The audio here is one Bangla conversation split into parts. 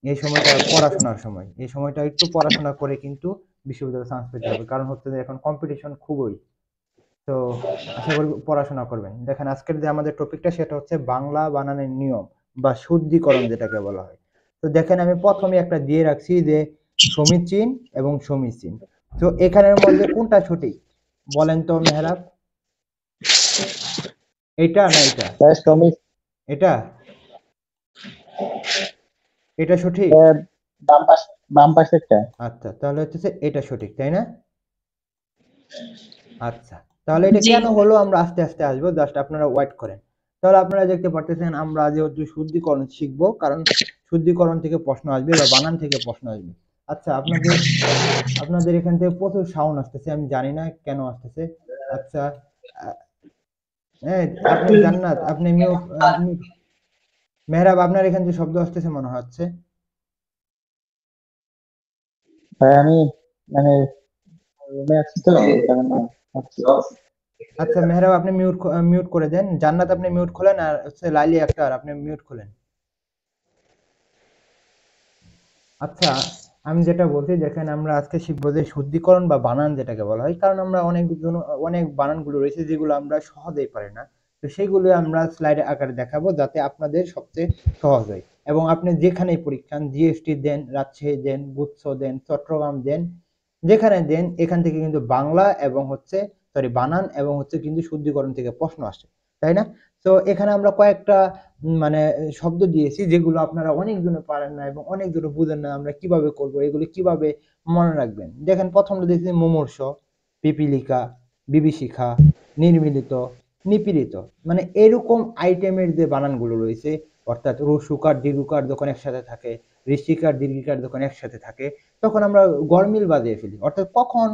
এই সময়টা পড়াশোনার সময়, এই সময়টা একটু পড়াশোনা করে কিন্তু বিশ্ববিদ্যালয়ে চান্স পেতে হবে, কারণ হচ্ছে যে এখন কম্পিটিশন খুবই। তো আশা করি পড়াশোনা করবেন। দেখেন আজকের যে আমাদের টপিকটা সেটা হচ্ছে বাংলা বানানের নিয়ম বা শুদ্ধিকরণ যেটাকে বলা হয়। তো দেখেন আমি প্রথমে একটা দিয়ে রাখছি যে সমীচীন এবং সমীচীন। তো এখানের মধ্যে কোনটা সঠিক বলেন তো মেহরাব? এটা না এটা? শ্রমিক এটা এটা সঠিক? বাম পাশ, বাম পাশেরটা। আচ্ছা, তাহলে হচ্ছে এটা সঠিক, তাই না? আচ্ছা, তাহলে এটা জি। কেন হলো আমরা আস্তে আস্তে আসবো, জাস্ট আপনারা ওয়েট করেন। তাহলে আপনারা দেখতে পারতেছেন আমরা যেহেতু শুদ্ধিকরণ শিখবো, কারণ শুদ্ধিকরণ থেকে প্রশ্ন আসবে বা বানান থেকে প্রশ্ন আসবে। আচ্ছা, আপনাদের আপনাদের এখান থেকে প্রচুর সাউন্ড আসতেছে, আমি জানি না কেন আসতেছে। আচ্ছা, আহ, হ্যাঁ, আপনি জান্নাত, আপনি মিউট, মেহরাব, আপনার এখান থেকে শব্দ আসতেছে মনে হচ্ছে। ভাই আমি মানে রুমে আছি তো, এই কারণে হচ্ছে। আচ্ছা মেহরাব, আপনি মিউট করে দেন। জান্নাত, আপনি মিউট খোলেন, আর হচ্ছে লাইলি আক্তার, আপনি মিউট খোলেন। আচ্ছা, আমি যেটা বলছি, দেখেন আমরা আজকে শিখবো যে শুদ্ধিকরণ বা বানান যেটাকে বলা হয়, কারণ আমরা অনেক বানানগুলো রয়েছে যেগুলো আমরা সহজেই পারি না। তো সেইগুলো আমরা স্লাইড আকারে দেখাবো যাতে আপনাদের সবচেয়ে সহজ হয়। এবং আপনি যেখানেই পরীক্ষা জিএসটি দেন, রাজশাহী দেন, গুচ্ছ দেন, চট্টগ্রাম দেন, যেখানে দেন এখান থেকে কিন্তু বাংলা এবং হচ্ছে সরি বানান এবং হচ্ছে কিন্তু শুদ্ধিকরণ থেকে প্রশ্ন আসে, তাই না? তো এখানে আমরা কয়েকটা মানে শব্দ দিয়েছি যেগুলো আপনারা অনেকজনে পারেন না এবং অনেকজনে বুঝেন না আমরা কিভাবে করব, এগুলো কিভাবে মনে রাখবেন। দেখেন প্রথমটা দিয়েছি মুমূর্ষ, পিপীলিকা, বিভীষিকা, নির্মিলিত, নিপীড়িত। মানে এরকম আইটেমের যে বানানগুলো রয়েছে, অর্থাৎ রসুকার দীর্ঘকার যখন একসাথে থাকে, ঋষিকার দীর্ঘিকার যখন একসাথে থাকে, তখন আমরা গরমিল বাজিয়ে ফেলি। অর্থাৎ কখন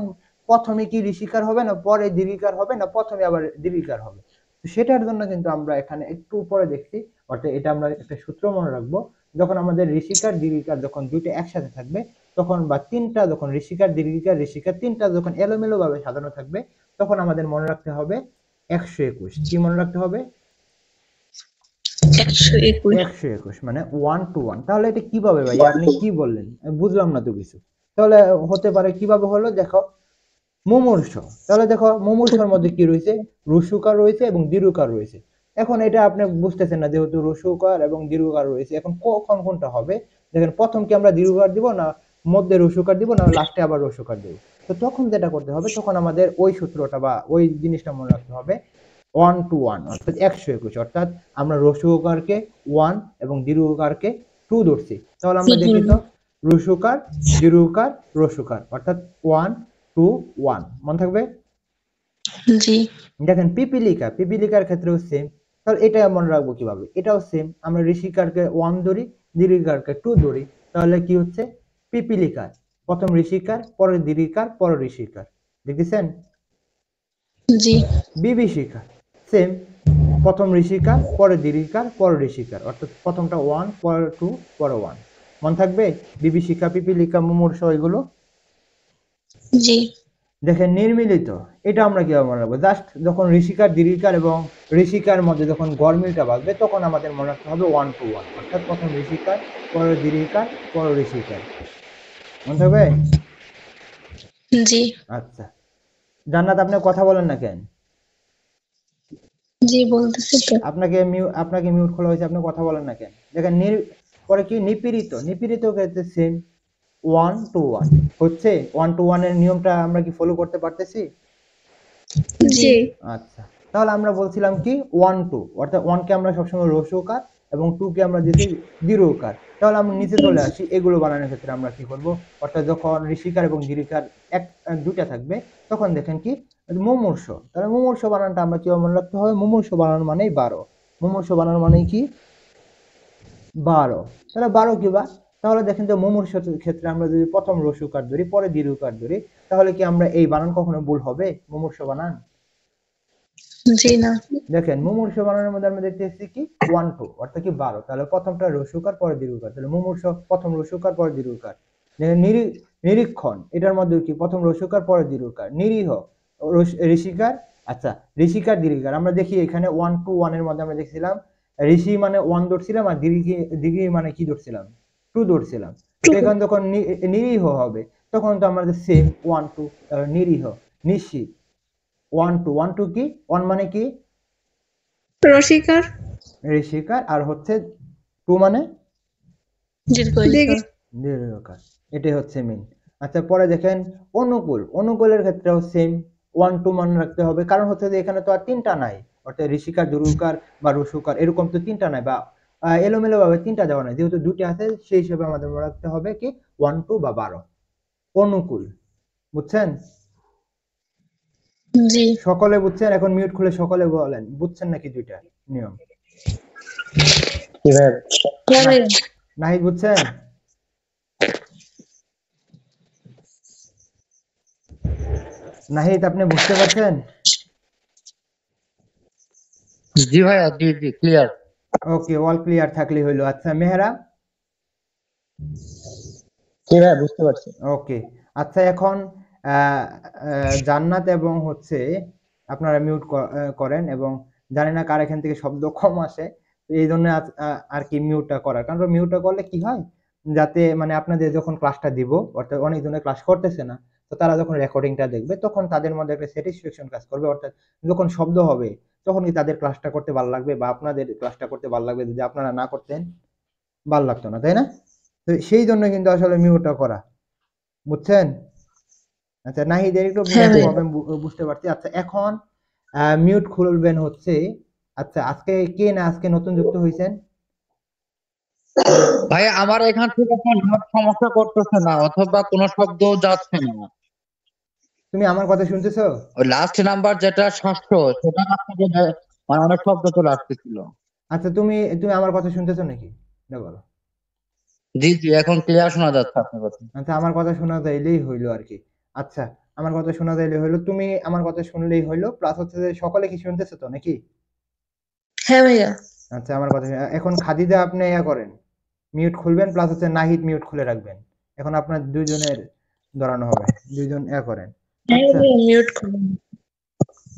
প্রথমে কি ঋষিকার হবে, না পরে দীর্ঘিকার হবে, না প্রথমে আবার দীর্ঘিকার হবে। তো সেটার জন্য কিন্তু আমরা এখানে একটু উপরে দেখছি, অর্থাৎ এটা আমরা একটা সূত্র মনে রাখবো। যখন আমাদের ঋষিকার দীর্ঘিকার যখন দুইটা একসাথে থাকবে, তখন বা তিনটা যখন ঋষিকার দীর্ঘিকার ঋষিকার তিনটা যখন এলোমেলো ভাবে সাজানো থাকবে, তখন আমাদের মনে রাখতে হবে 121। কি মনে রাখতে হবে? 121। 121 মানে 1 to 1। তাহলে এটা কিভাবে ভাই, আপনি কি বললেন? আমি বুঝলাম না তো কিছু। তাহলে হতে পারে কিভাবে হলো, দেখো মুমূর্ষ। তাহলে দেখো মুমূর্ষর মধ্যে কি রয়েছে, রসুকার রয়েছে এবং দীর্ঘকার রয়েছে। এখন এটা আপনি বুঝতেছেন না, যেহেতু রসুকার এবং দীর্ঘকার রয়েছে, এখন কখন কোনটা হবে। দেখেন প্রথম কি আমরা দীর্ঘকার দিব, না মধ্যে রসুকার দিব, না লাস্টে আবার রসুকার দিব। তো তখন যেটা করতে হবে, তখন আমাদের ওই সূত্রটা বা ওই জিনিসটা মনে রাখতে হবে, 1 to 1 অর্থাৎ 121। অর্থাৎ আমরা রসুকারকে 1 এবং দীর্ঘকারকে 2 ধরছি। তাহলে আমরা দেখি তো, রসুকার দীর্ঘকার রসুকার, অর্থাৎ 1 to 1 মনে থাকবে। জি। দেখেন পিপিলিকা, পিপিলিকার ক্ষেত্রেও সেম। তাহলে এটা মনে রাখবো কিভাবে, এটাও সেম, আমরা ঋষিকারকে 1 ধরি, দীর্ঘিকারকে 2 ধরি। তাহলে কি হচ্ছে, পিপিলিকার প্রথম ঋষিকার, পরে দীর্ঘিকার, পরে ঋষিকার। দেখেছেন? জি। বিভীষিকা সেম, প্রথম ঋষিকার, পরে দীর্ঘিকার, পরে ঋষিকার, অর্থাৎ প্রথমটা 1, পরে 2, পরে 1। মনে থাকবে বিভীষিকা, পিপিলিকা, মুমূর্ষ এগুলো। জি। দেখেন নির্মিলিত, এটা আমরা কিভাবে মনে রাখবো, জাস্ট যখন ঋষিকার দীর্ঘিকার এবং ঋষিকার মধ্যে যখন গরমিলটা বাজবে, তখন আমাদের মনে রাখতে হবে 1 to 1, অর্থাৎ প্রথম ঋষিকার, পরে দীর্ঘিকার, পরে ঋষিকার। মনে থাকবে? জি। আচ্ছা, জান্নাত আপনি কথা বলেন না কেন? জি বলতেছি তো। আপনাকে মিউট খোলা হয়েছে, আপনি কথা বলেন না কেন? দেখেন পরে কি নিপীড়িত, নিপীড়িত ক্ষেত্রে সেম, 1 to 1 হচ্ছে। 1 to 1 এর নিয়মটা আমরা কি ফলো করতে পারতেছি? জি। আচ্ছা, তাহলে আমরা বলছিলাম কি 1 2, অর্থাৎ 1 কে আমরা সবসময় রস্যকার এবং 2 কে আমরা দিছি দীর্ঘকার। তাহলে আমরা নিচে চলে আসি, এগুলো বানানোর ক্ষেত্রে আমরা কি করব, অর্থাৎ যখন ঋষিকার এবং দীর্ঘকার দুইটা থাকবে, তখন দেখেন কি মুমূর্ষ। তাহলে মুমূর্ষ বানানটা আমরা কিভাবে মনে রাখতে হবে, মুমূর্ষ বানান মানেই 12। মুমূর্ষ বানান মানেই কি 12। তাহলে 12 কি বা, তাহলে দেখেন যে মুমূর্ষ ক্ষেত্রে আমরা যদি প্রথম রস্যকার ধরি, পরে দীর্ঘকার ধরি, তাহলে কি আমরা এই বানান কখনো ভুল হবে, মুমূর্ষ বানান? জি না। দেখেন মুমূর্ষ বানানের মধ্যে আমরা দেখতেছি কি 1 2, অর্থাৎ কি 12। তাহলে প্রথমটা রস্যকার, পরে দীর্ঘকার, তাহলে মুমূর্ষ প্রথম রস্যকার, পরে দীর্ঘকার। দেখেন নিরীক্ষণ, এটার মধ্যে কি প্রথম রস্যকার, পরে দীর্ঘকার। নিরীহ, ঋষিকার, আচ্ছা ঋষিকার দীর্ঘকার। আমরা দেখি এখানে 1 to 1 এর মধ্যে আমরা দেখছিলাম ঋষি মানে 1 ধরছিলাম, আর দীর্ঘি দীর্ঘি মানে কি ধরছিলাম, টু ধরছিলাম, তো টু এখন যখন নিরীহ হবে তখন তো আমাদের সেম 1 2, নিরীহ, নিশ্চিত 1 2, 1 2 কি 1 মানে কি রসিকার ঋষিকার, আর হচ্ছে 2 মানে দীর্ঘ দীর্ঘকার। এটাই হচ্ছে মেন। আচ্ছা পরে দেখেন অনুকূল, অনুকূলের ক্ষেত্রেও সেম 1 2 মনে রাখতে হবে, কারণ হচ্ছে যে এখানে তো আর তিনটা নাই, অর্থাৎ ঋষিকার দীর্ঘকার বা রসুকার এরকম তো তিনটা নাই, বা এলোমেলো ভাবে তিনটা দেওয়া নাই, যেহেতু দুটি আছে সেই হিসেবে আমাদের মনে রাখতে হবে কি 1 2 বা 12। অনুকূল, বুঝছেন? জি সকলে বুঝছেন? এখন মিউট খুলে সকলে বলেন বুঝছেন নাকি দুইটা নিয়ম? কি ভাই? হ্যাঁ ভাইয়া নাহিদ বুঝছেন? নাহিদ আপনি বুঝতে পারছেন? জি ভাইয়া, জি জি ক্লিয়ার। ওকে, অল ক্লিয়ার থাকলে হইলো। আচ্ছা মেহরা? কি ভাইয়া, বুঝতে পারছি। ওকে। আচ্ছা এখন আহ, জান্নাত এবং হচ্ছে আপনারা মিউট করেন, এবং জানি না কার এখান থেকে শব্দ কম আসে, তো এই জন্য আর কি মিউটটা করার, কারণ মিউটটা করলে কি হয়, যাতে মানে আপনাদের যখন ক্লাসটা দিব, অর্থাৎ অনেকজনের ক্লাস করতেছে না, তো তারা যখন রেকর্ডিংটা দেখবে তখন তাদের মধ্যে একটা স্যাটিসফ্যাকশন কাজ করবে, অর্থাৎ যখন শব্দ হবে তখনই তাদের ক্লাসটা করতে ভালো লাগবে, বা আপনাদের ক্লাসটা করতে ভালো লাগবে, যদি আপনারা না করতেন ভালো লাগতো না, তাই না? তো সেই জন্য কিন্তু আসলে মিউটটা করা, বুঝছেন? আচ্ছা নাহিদের একটু হ্যাঁ ভাইয়া প্রবলেম বুঝতে পারছি। আচ্ছা এখন মিউট খুলবেন হচ্ছে, আচ্ছা আজকে কে না আজকে নতুন যুক্ত হয়েছেন? ভাইয়া আমার এখান থেকে আপনার নেট সমস্যা করতেছে না, অথবা কোনো শব্দ যাচ্ছে না। তুমি আমার কথা শুনতেছো? ওই লাস্ট নাম্বার যেটা 700 সেটা থেকে মানে অনেক শব্দ চলে আসতেছিল। আচ্ছা তুমি তুমি আমার কথা শুনতেছো নাকি, এটা বলো। জি জি, এখন ক্লিয়ার শোনা যাচ্ছে আপনার কথা। আচ্ছা আমার কথা শোনা যাইলেই হইলো আর কি। আচ্ছা আমার কথা শোনা যাইলে হইলো, তুমি আমার কথা শুনলেই হইলো, প্লাস হচ্ছে যে সকলে কি শুনতেছো তো নাকি? হ্যাঁ ভাইয়া আচ্ছা আমার কথা এখন খাদিজা আপনি ইয়া করেন, মিউট খুলবেন, প্লাস হচ্ছে নাহিদ মিউট খুলে রাখবেন। এখন আপনার দুইজনের ধরানো হবে, দুইজন ইয়া করেন। হ্যাঁ আচ্ছা ভাইয়া মিউট করুন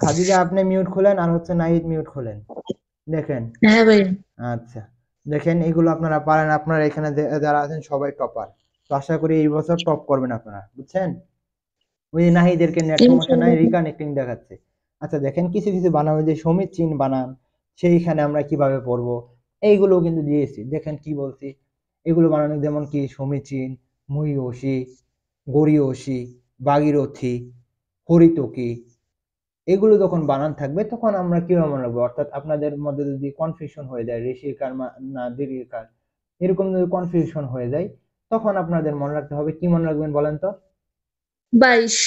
খাদিজা আপনি মিউট খোলেন, আর হচ্ছে নাহিদ মিউট খোলেন, দেখেন। হ্যাঁ ভাইয়া আচ্ছা দেখেন এগুলো আপনারা পারেন, আপনারা এখানে যারা আছেন সবাই টপার, তো আশা করি এই বছর টপ করবেন আপনারা, বুঝছেন? ওই যে নাহিদেরকে নেট সমস্যা নাই, ইনশাআল্লাহ রিকানেক্টিং দেখাচ্ছে। আচ্ছা দেখেন কিছু কিছু বানান, ওই যে সমীচীন বানান, সেইখানে আমরা কিভাবে পড়বো এইগুলো কিন্তু দিয়েছি, দেখেন কি বলছি, এগুলো বানানো যেমন কি সমীচীন, মহীয়সী, গরীয়সী, ভাগীরথী, হরিতকী, এগুলো যখন বানান থাকবে তখন আমরা কিভাবে মনে রাখবো, অর্থাৎ আপনাদের মধ্যে যদি কনফিউশন হয়ে যায় ঋষিকার না দীর্ঘিকার, এরকম যদি কনফিউশন হয়ে যায় তখন আপনাদের মনে রাখতে হবে, কি মনে রাখবেন বলেন তো? 22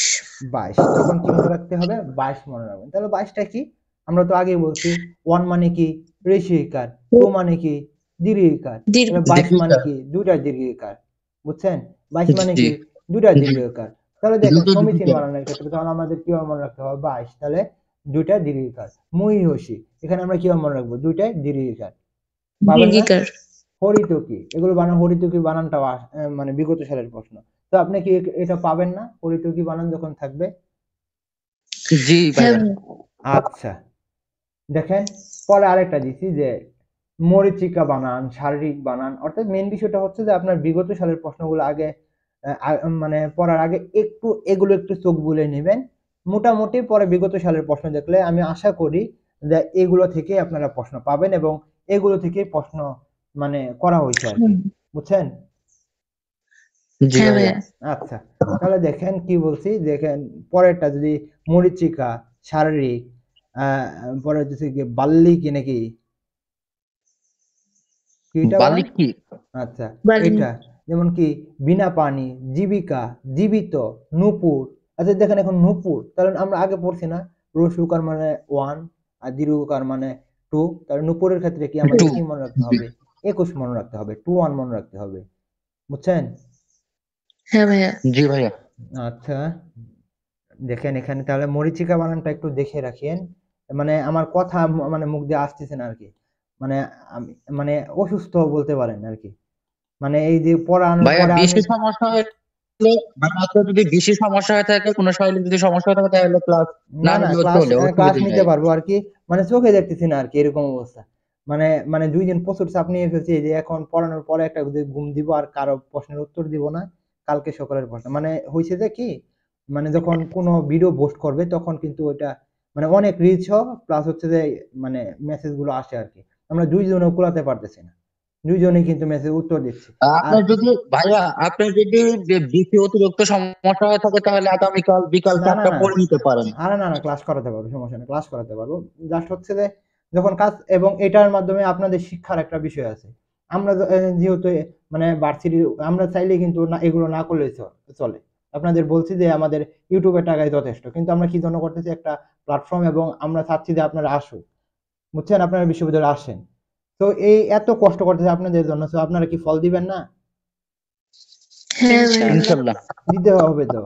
22, তখন কি মনে রাখতে হবে? 22 মনে রাখবেন। তাহলে 22টা কি, আমরা তো আগেই বলছি 1 মানে কি ঋষিকার, 2 মানে কি দীর্ঘিকার, দীর্ঘ তাহলে 22 মানে দীর্ঘিকার। কি দুইটা দীর্ঘিকার, বুঝছেন? 22 মানে জি কি দুইটা জি, দীর্ঘিকার। তাহলে দেখেন দ্রুত সমীচীন দীর্ঘিকার। বানানোর ক্ষেত্রে তাহলে আমাদের কিভাবে মনে রাখতে হবে 22, তাহলে দুইটা দীর্ঘিকার। মহীয়সী, এখানে আমরা কিভাবে মনে রাখবো? দুইটাই দীর্ঘিকার, পাবেন না? দীর্ঘিকার হরিতকি, এগুলো বানান, হরিতকি বানানটাও মানে বিগত সালের প্রশ্ন, তো আপনি কি এটা পাবেন না হরিতকি বানান যখন থাকবে? জি হ্যাঁ ভাইয়া। ভাইয়া আচ্ছা দেখেন পরে আরেকটা দিছি যে মরীচিকা বানান, শারীরিক বানান, অর্থাৎ মেন বিষয়টা হচ্ছে যে আপনার বিগত সালের প্রশ্নগুলো আগে মানে পড়ার আগে একটু এগুলো একটু চোখ বুলিয়ে নেবেন, মোটামুটি পরে বিগত সালের প্রশ্ন দেখলে আমি আশা করি যে এগুলো থেকে আপনারা প্রশ্ন পাবেন, এবং এগুলো থেকে প্রশ্ন মানে করা হয়েছে আর কি, হুম, বুঝছেন? জি হ্যাঁ ভাইয়া। ভাইয়া আচ্ছা তাহলে দেখেন কি বলছি, দেখেন পরেরটা যদি মরীচিকা, শারীরিক, আহ পরে হচ্ছে কি বাল্যিক নাকি কিটা বলেন? বালিক কি? আচ্ছা বালি এটা যেমন কি বিনা পানি, জীবিকা, জীবিত, নূপুর। আচ্ছা দেখেন এখন নূপুর, তাহলে আমরা আগে পড়ছি না রসুকার মানে 1 আর দীর্ঘকার মানে 2, তাহলে নূপুরের ক্ষেত্রে কি আমাদের টু। কি মনে রাখতে হবে? 21 মনে রাখতে হবে, 21 মনে রাখতে হবে, বুঝছেন? হ্যাঁ ভাইয়া জি ভাইয়া। আচ্ছা দেখেন এখানে তাহলে মরীচিকা বানানটা একটু দেখে রাখেন, মানে আমার কথা মানে মুখ দিয়ে আসতেছে না আর কি, মানে আমি মানে অসুস্থ বলতে পারেন আর কি, মানে এই যে পড়ানোর ভাইয়া পরে আমি বেশি সমস্যা হলে, মানে আপনার যদি বেশি সমস্যা হয়ে থাকে, কোনো শৈলীর যদি সমস্যা হয়ে থাকে, তাহলে ক্লাস না না না নিলেও ক্লাস চলে, ক্লাস অসুবিধা নিতে নাই। পারবো আর কি, মানে চোখে দেখতেছি না আর কি এরকম অবস্থা, মানে মানে 2 দিন প্রচুর চাপ নিয়ে ফেলছি যে এখন পড়ানোর পরে একটা ঘুম দিব আর কারো প্রশ্নের উত্তর দিব না কালকে সকালের প্রশ্ন মানে হয়েছে যে কি মানে যখন কোনো ভিডিও পোস্ট করবে তখন কিন্তু ওইটা মানে অনেক রিচ প্লাস হচ্ছে যে মানে মেসেজ গুলো আসে আর কি আমরা দুইজনও কুলাতে পারতেছি না দুইজনেই কিন্তু মেসেজ উত্তর দিচ্ছি আর আপনার যদি ভাইয়া আপনার যদি বেশি অতিরিক্ত সমস্যা হয়ে থাকে তাহলে আগামীকাল বিকাল না না 4টা না পরে নিতে পারেন। আরে না না ক্লাস করাতে পারবো সমস্যা নেই ক্লাস করাতে পারবো জাস্ট হচ্ছে যে যখন কাজ এবং এটার মাধ্যমে আপনাদের শিক্ষার একটা বিষয় আছে আমরা যেহেতু মানে ভার্সিটি আমরা চাইলে কিন্তু না এগুলো না করলে চলে আপনাদের বলছি যে আমাদের ইউটিউবের টাকায় যথেষ্ট কিন্তু আমরা কি জন্য করতেছি একটা প্ল্যাটফর্ম এবং আমরা চাচ্ছি যে আপনারা আসুন বুঝছেন আপনারা বিশ্ববিদ্যালয়ে আসেন তো এই এত কষ্ট করতেছে আপনাদের জন্য তো আপনারা কি ফল দিবেন না হ্যাঁ ভাইয়া ইনশাল্লাহ। দিতে হবে তো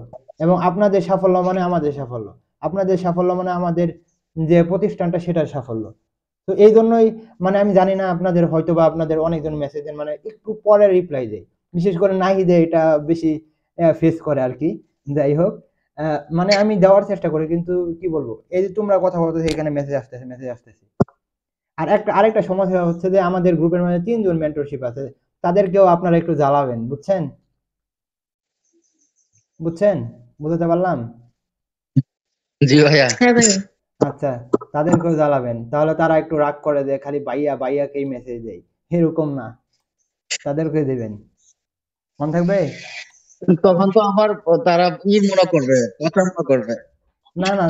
এবং আপনাদের সাফল্য মানে আমাদের সাফল্য আপনাদের সাফল্য মানে আমাদের যে প্রতিষ্ঠানটা সেটার সাফল্য তো এই জন্যই মানে আমি জানি না আপনাদের হয়তো বা আপনাদের অনেকজন মেসেজ মানে একটু পরে রিপ্লাই দেয় বিশেষ করে নাহিদে এটা বেশি ফেস করে আর কি যাই হোক মানে আমি দেওয়ার চেষ্টা করি কিন্তু কি বলবো এই যে তোমরা কথা বলতেছো এখানে মেসেজ আসতেছে আর আরেকটা সমস্যা হচ্ছে যে আমাদের গ্রুপের মধ্যে 3 জন মেন্টরশিপ আছে তাদেরকেও আপনারা একটু জ্বালাবেন বুঝছেন বুঝছেন বুঝতে পারলাম জি ভাইয়া। হ্যাঁ ভাইয়া আচ্ছা তাদেরকেও জ্বালাবেন তাহলে তারা একটু রাগ করে যে খালি বাইয়া বাইয়াকেই মেসেজ দেয় এরকম না তাদেরকে দিবেন মন থাকবে তখন তো আবার তারা মনে করবে কথা মনে করবে। না না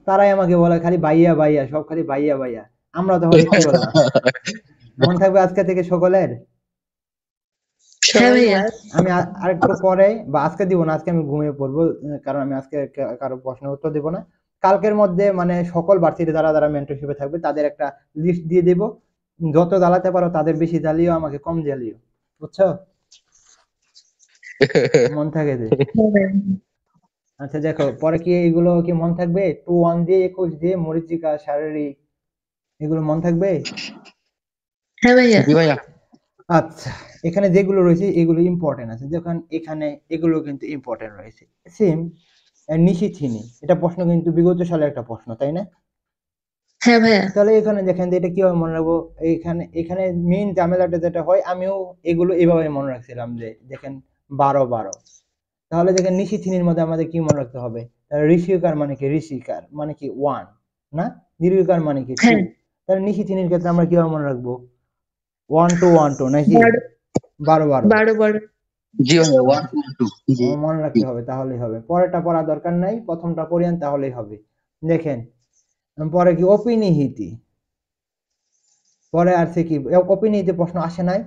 তারাই আমাকে বলে খালি বাইয়া বাইয়া সব খালি বাইয়া বাইয়া আমরা তখন কি বললাম মন থাকবে আজকে থেকে সকলের হ্যাঁ ভাইয়া আমি আরেকটু পরে বা আজকে দিব না আজকে আমি ঘুমিয়ে পড়বো কারণ আমি আজকে কারো প্রশ্নের উত্তর দেব না কালকের মধ্যে মানে সকল ভার্সিটি যারা যারা মেন্টরশিপে থাকবে তাদের একটা লিস্ট দিয়ে দেব যত জ্বালাতে পারো তাদের বেশি জ্বালিও আমাকে কম জ্বালিও বুঝছো মন থাকে যে হ্যাঁ ভাইয়া আচ্ছা দেখো পরে কি এগুলো কি মন থাকবে 2 1 দিয়ে 21 দিয়ে মরিচিকা শারীরিক এগুলো মন থাকবে হ্যাঁ ভাইয়া জি ভাইয়া। আচ্ছা এখানে যেগুলো রয়েছে এগুলো ইম্পর্টেন্ট আছে যখন এখানে এগুলো কিন্তু ইম্পর্টেন্ট রয়েছে সেম নিশিথিনি এটা প্রশ্ন কিন্তু বিগত সালের একটা প্রশ্ন তাই না হ্যাঁ ভাইয়া তাহলে এখানে দেখেন যে এটা কিভাবে মনে রাখবো এখানে এখানে মেইন ঝামেলাটা যেটা হয় আমিও এগুলো এভাবে মনে রাখছিলাম যে দেখেন 12 তাহলে দেখেন নিশিথিনির মধ্যে আমাদের কি মনে রাখতে হবে ঋষিকার মানে কি ঋষিকার মানে কি 1 না দীর্ঘকার মানে কি 2 হ্যাঁ তাহলে নিশিথিনির ক্ষেত্রে আমরা কিভাবে মনে রাখবো 1 2 1 2 নাকি 12 12 জি ভাইয়া 1 2 জি মনে রাখতে হবে তাহলেই হবে পরেরটা পড়া দরকার নাই প্রথমটা পড়িয়েন তাহলেই হবে দেখেন পরে কি অপিনিহিতি পরে আসছে কি অপিনিহিতি প্রশ্ন আসে নাই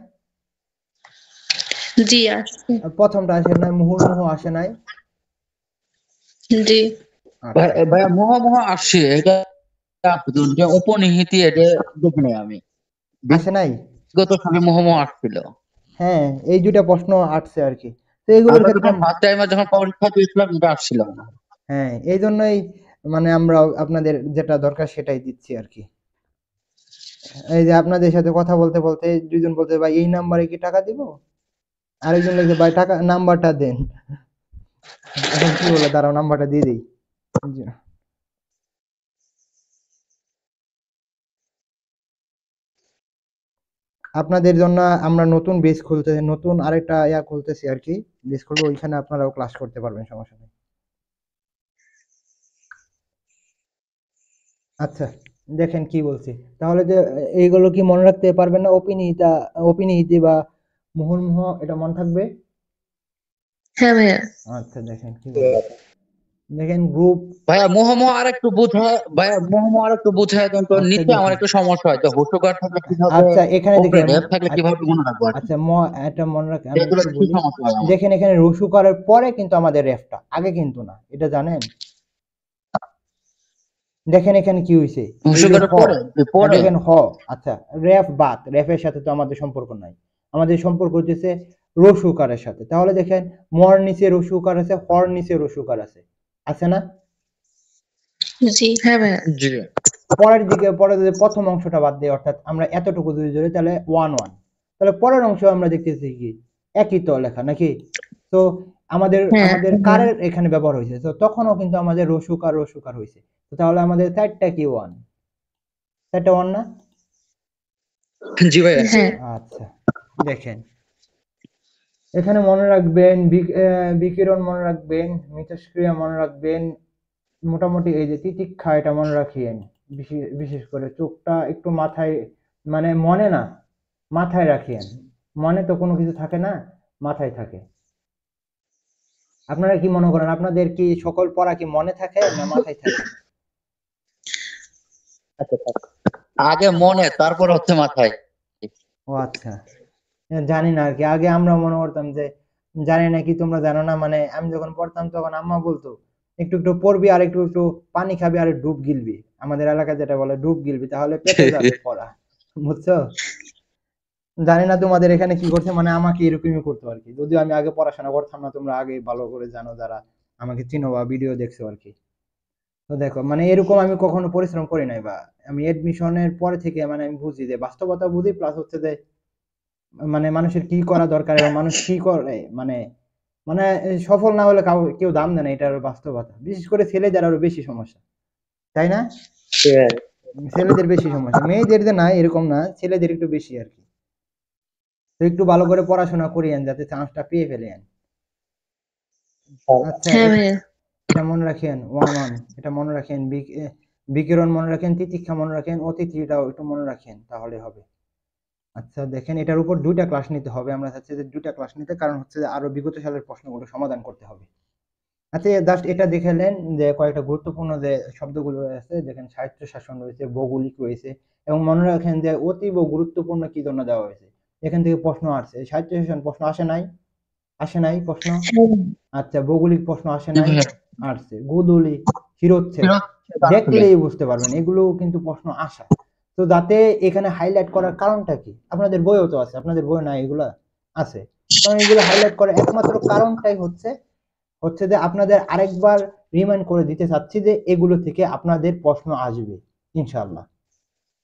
জি আসছে প্রথমটা আসে নাই মুহুর্মুহু আসে নাই জি আচ্ছা ভাইয়া মোহ আসছে এটা যে উপনিহিতি এটা দেখিনি আমি আসে নাই বিগত সালে মোহ আসছিল। হ্যাঁ এই দুইটা প্রশ্ন আসছে আর কি তো এগুলোর আমরা ক্ষেত্রে যখন ফার্স্ট টাইমে যখন পরীক্ষা দিয়েছিলাম এটা আসছিল না। হ্যাঁ এই জন্যই মানে আমরা আপনাদের যেটা দরকার সেটাই দিচ্ছি আর কি এই যে আপনাদের সাথে কথা বলতে বলতে দুইজন বলতে ভাই এই নাম্বারে কি টাকা দিব আরেকজন লিখছে ভাই টাকা নাম্বারটা দেন এখন কি বলে দাঁড়াও নাম্বারটা দিয়ে দিই জি। আপনাদের জন্য আমরা নতুন বেস খুলতে নতুন আরেকটা খুলতেছি আর কি বেস খুলবো ওইখানে আপনারাও ক্লাস করতে পারবেন সমস্যা নেই আচ্ছা দেখেন কি বলছি তাহলে যে এইগুলো কি মনে রাখতে পারবেন না অপিনিহিতা বা মুহুর্মুহ এটা মনে থাকবে হ্যাঁ ভাইয়া আচ্ছা দেখেন কি বলবো দেখেন গ্রুপ ভাইয়া মোহ আরেকটু বুঝায় ভাইয়া মোহ আরেকটু বুঝায় দেন তো আচ্ছা নিচে আমার দেখেন একটু সমস্যা হয় তো হুটুকার থাকলে কিভাবে আচ্ছা এখানে উপরে দেখেন রেপ থাকলে কিভাবে মনে রাখবো আর কি? আচ্ছা এটা মনে রাখেন আমি এগুলো একটু কি বলি সমস্যা হয় আমার? দেখেন এখানে রসুকারের পরে কিন্তু আমাদের রেফটা আগে কিন্তু না এটা জানেন দেখেন এখানে কি হয়েছে এই যে হুটুকারের হ পরে দেখেন হ আচ্ছা রেফের সাথে তো আমাদের সম্পর্ক নাই আমাদের সম্পর্ক হচ্ছে রসুকারের সাথে তাহলে দেখেন মর নিচে রসুকার আছে হর নিচে রসুকার আছে না জি হ্যাঁ ভাইয়া জি পরের দিকে পরে যদি প্রথম অংশটা বাদ দিই অর্থাৎ আমরা এতটুকু যদি ধরি তাহলে 1 1 তাহলে পরের অংশ আমরা দেখতেছি কি একই তো লেখা নাকি তো আমাদের হ্যাঁ আমাদের কারের এখানে ব্যবহার হয়েছে তো তখনও কিন্তু আমাদের রসুকার হয়েছে তো তাহলে আমাদের চারটা কি 1 চারটা 1 না জি ভাইয়া। হ্যাঁ আচ্ছা দেখেন, এখানে মনে রাখবেন বিকিরণ মনে রাখবেন, মিথস্ক্রিয়া মনে রাখবেন, মোটামুটি এই যে তিতিক্ষা এটা মনে রাখিয়েন। বিশেষ করে চোখটা একটু মাথায়, মানে মনে না, মাথায় রাখিয়েন। মনে তো কোনো কিছু থাকে না, মাথায় থাকে। আপনারা কি মনে করেন, আপনাদের কি সকল পড়া কি মনে থাকে না মাথায় থাকে? আচ্ছা, আগে মনে, তারপর হচ্ছে মাথায়। ও আচ্ছা, জানি না আর কি। আগে আমরা মনে করতাম যে, জানি না কি তোমরা জানো না, মানে আমি যখন পড়তাম তখন আম্মা বলতো একটু একটু পড়বি আর একটু একটু পানি খাবি আর ডুব গিলবি, আমাদের এলাকায় যেটা বলে ডুব গিলবি, তাহলে পেটে যাবে পড়া। বুঝছো? জানি না তোমাদের এখানে কি করছে, মানে আমাকে এরকমই করতো আর কি, যদিও আমি আগে পড়াশোনা করতাম না, তোমরা আগে ভালো করে জানো যারা আমাকে চিনো বা ভিডিও দেখছো আর কি। তো দেখো, মানে এরকম আমি কখনো পরিশ্রম করি নাই, বা আমি এডমিশনের পরে থেকে মানে আমি বুঝি যে বাস্তবতা বুঝি, প্লাস হচ্ছে যে মানে মানুষের কি করা দরকার এবং মানুষ কি করে, মানে মানে সফল না হলে কেউ দাম দেয় না, এটার বাস্তবতা। বিশেষ করে ছেলেদের আরো বেশি সমস্যা, তাই না? ছেলেদের বেশি সমস্যা, মেয়েদের যে নাই এরকম না, ছেলেদের একটু বেশি আর কি। তো একটু ভালো করে পড়াশোনা করিয়েন যাতে চান্সটা পেয়ে ফেলেন। আচ্ছা, হ্যাঁ ভাইয়া এটা মনে রাখেন, ওয়ান ওয়ান এটা মনে রাখেন, বিকিরণ মনে রাখেন, তিতিক্ষা মনে রাখেন, অতিথিটাও একটু মনে রাখেন, তাহলে হবে। আচ্ছা দেখেন, এটার উপর 2টা ক্লাস নিতে হবে, আমরা চাচ্ছি যে 2টা ক্লাস নিতে, কারণ হচ্ছে যে আরো বিগত সালের প্রশ্নগুলো সমাধান করতে হবে। আচ্ছা জাস্ট এটা দেখেলেন যে কয়েকটা গুরুত্বপূর্ণ যে শব্দগুলো আছে, দেখেন সাহিত্য শাসন রয়েছে, ভৌগোলিক রয়েছে, এবং মনে রাখেন যে অতীব গুরুত্বপূর্ণ কি জন্য দেওয়া হয়েছে। এখান থেকে প্রশ্ন আসছে, সাহিত্য শাসন প্রশ্ন আসে নাই? আসে নাই প্রশ্ন? হ্যাঁ আচ্ছা, ভৌগোলিক প্রশ্ন আসে জি নাই? ভাইয়া। আসছে। গোধূলি, শিরোচ্ছেদ, ফেরত আসলে দেখলেই বুঝতে পারবেন এগুলো কিন্তু প্রশ্ন আসা। তো যাতে এখানে হাইলাইট করার কারণটা কি, আপনাদের বইও তো আছে, আপনাদের বই নাই এগুলা? আছে। কারণ এগুলো হাইলাইট করার একমাত্র কারণটাই হচ্ছে হচ্ছে যে আপনাদের আরেকবার রিমাইন্ড করে দিতে চাচ্ছি যে এগুলো থেকে আপনাদের প্রশ্ন আসবে ইনশাআল্লাহ।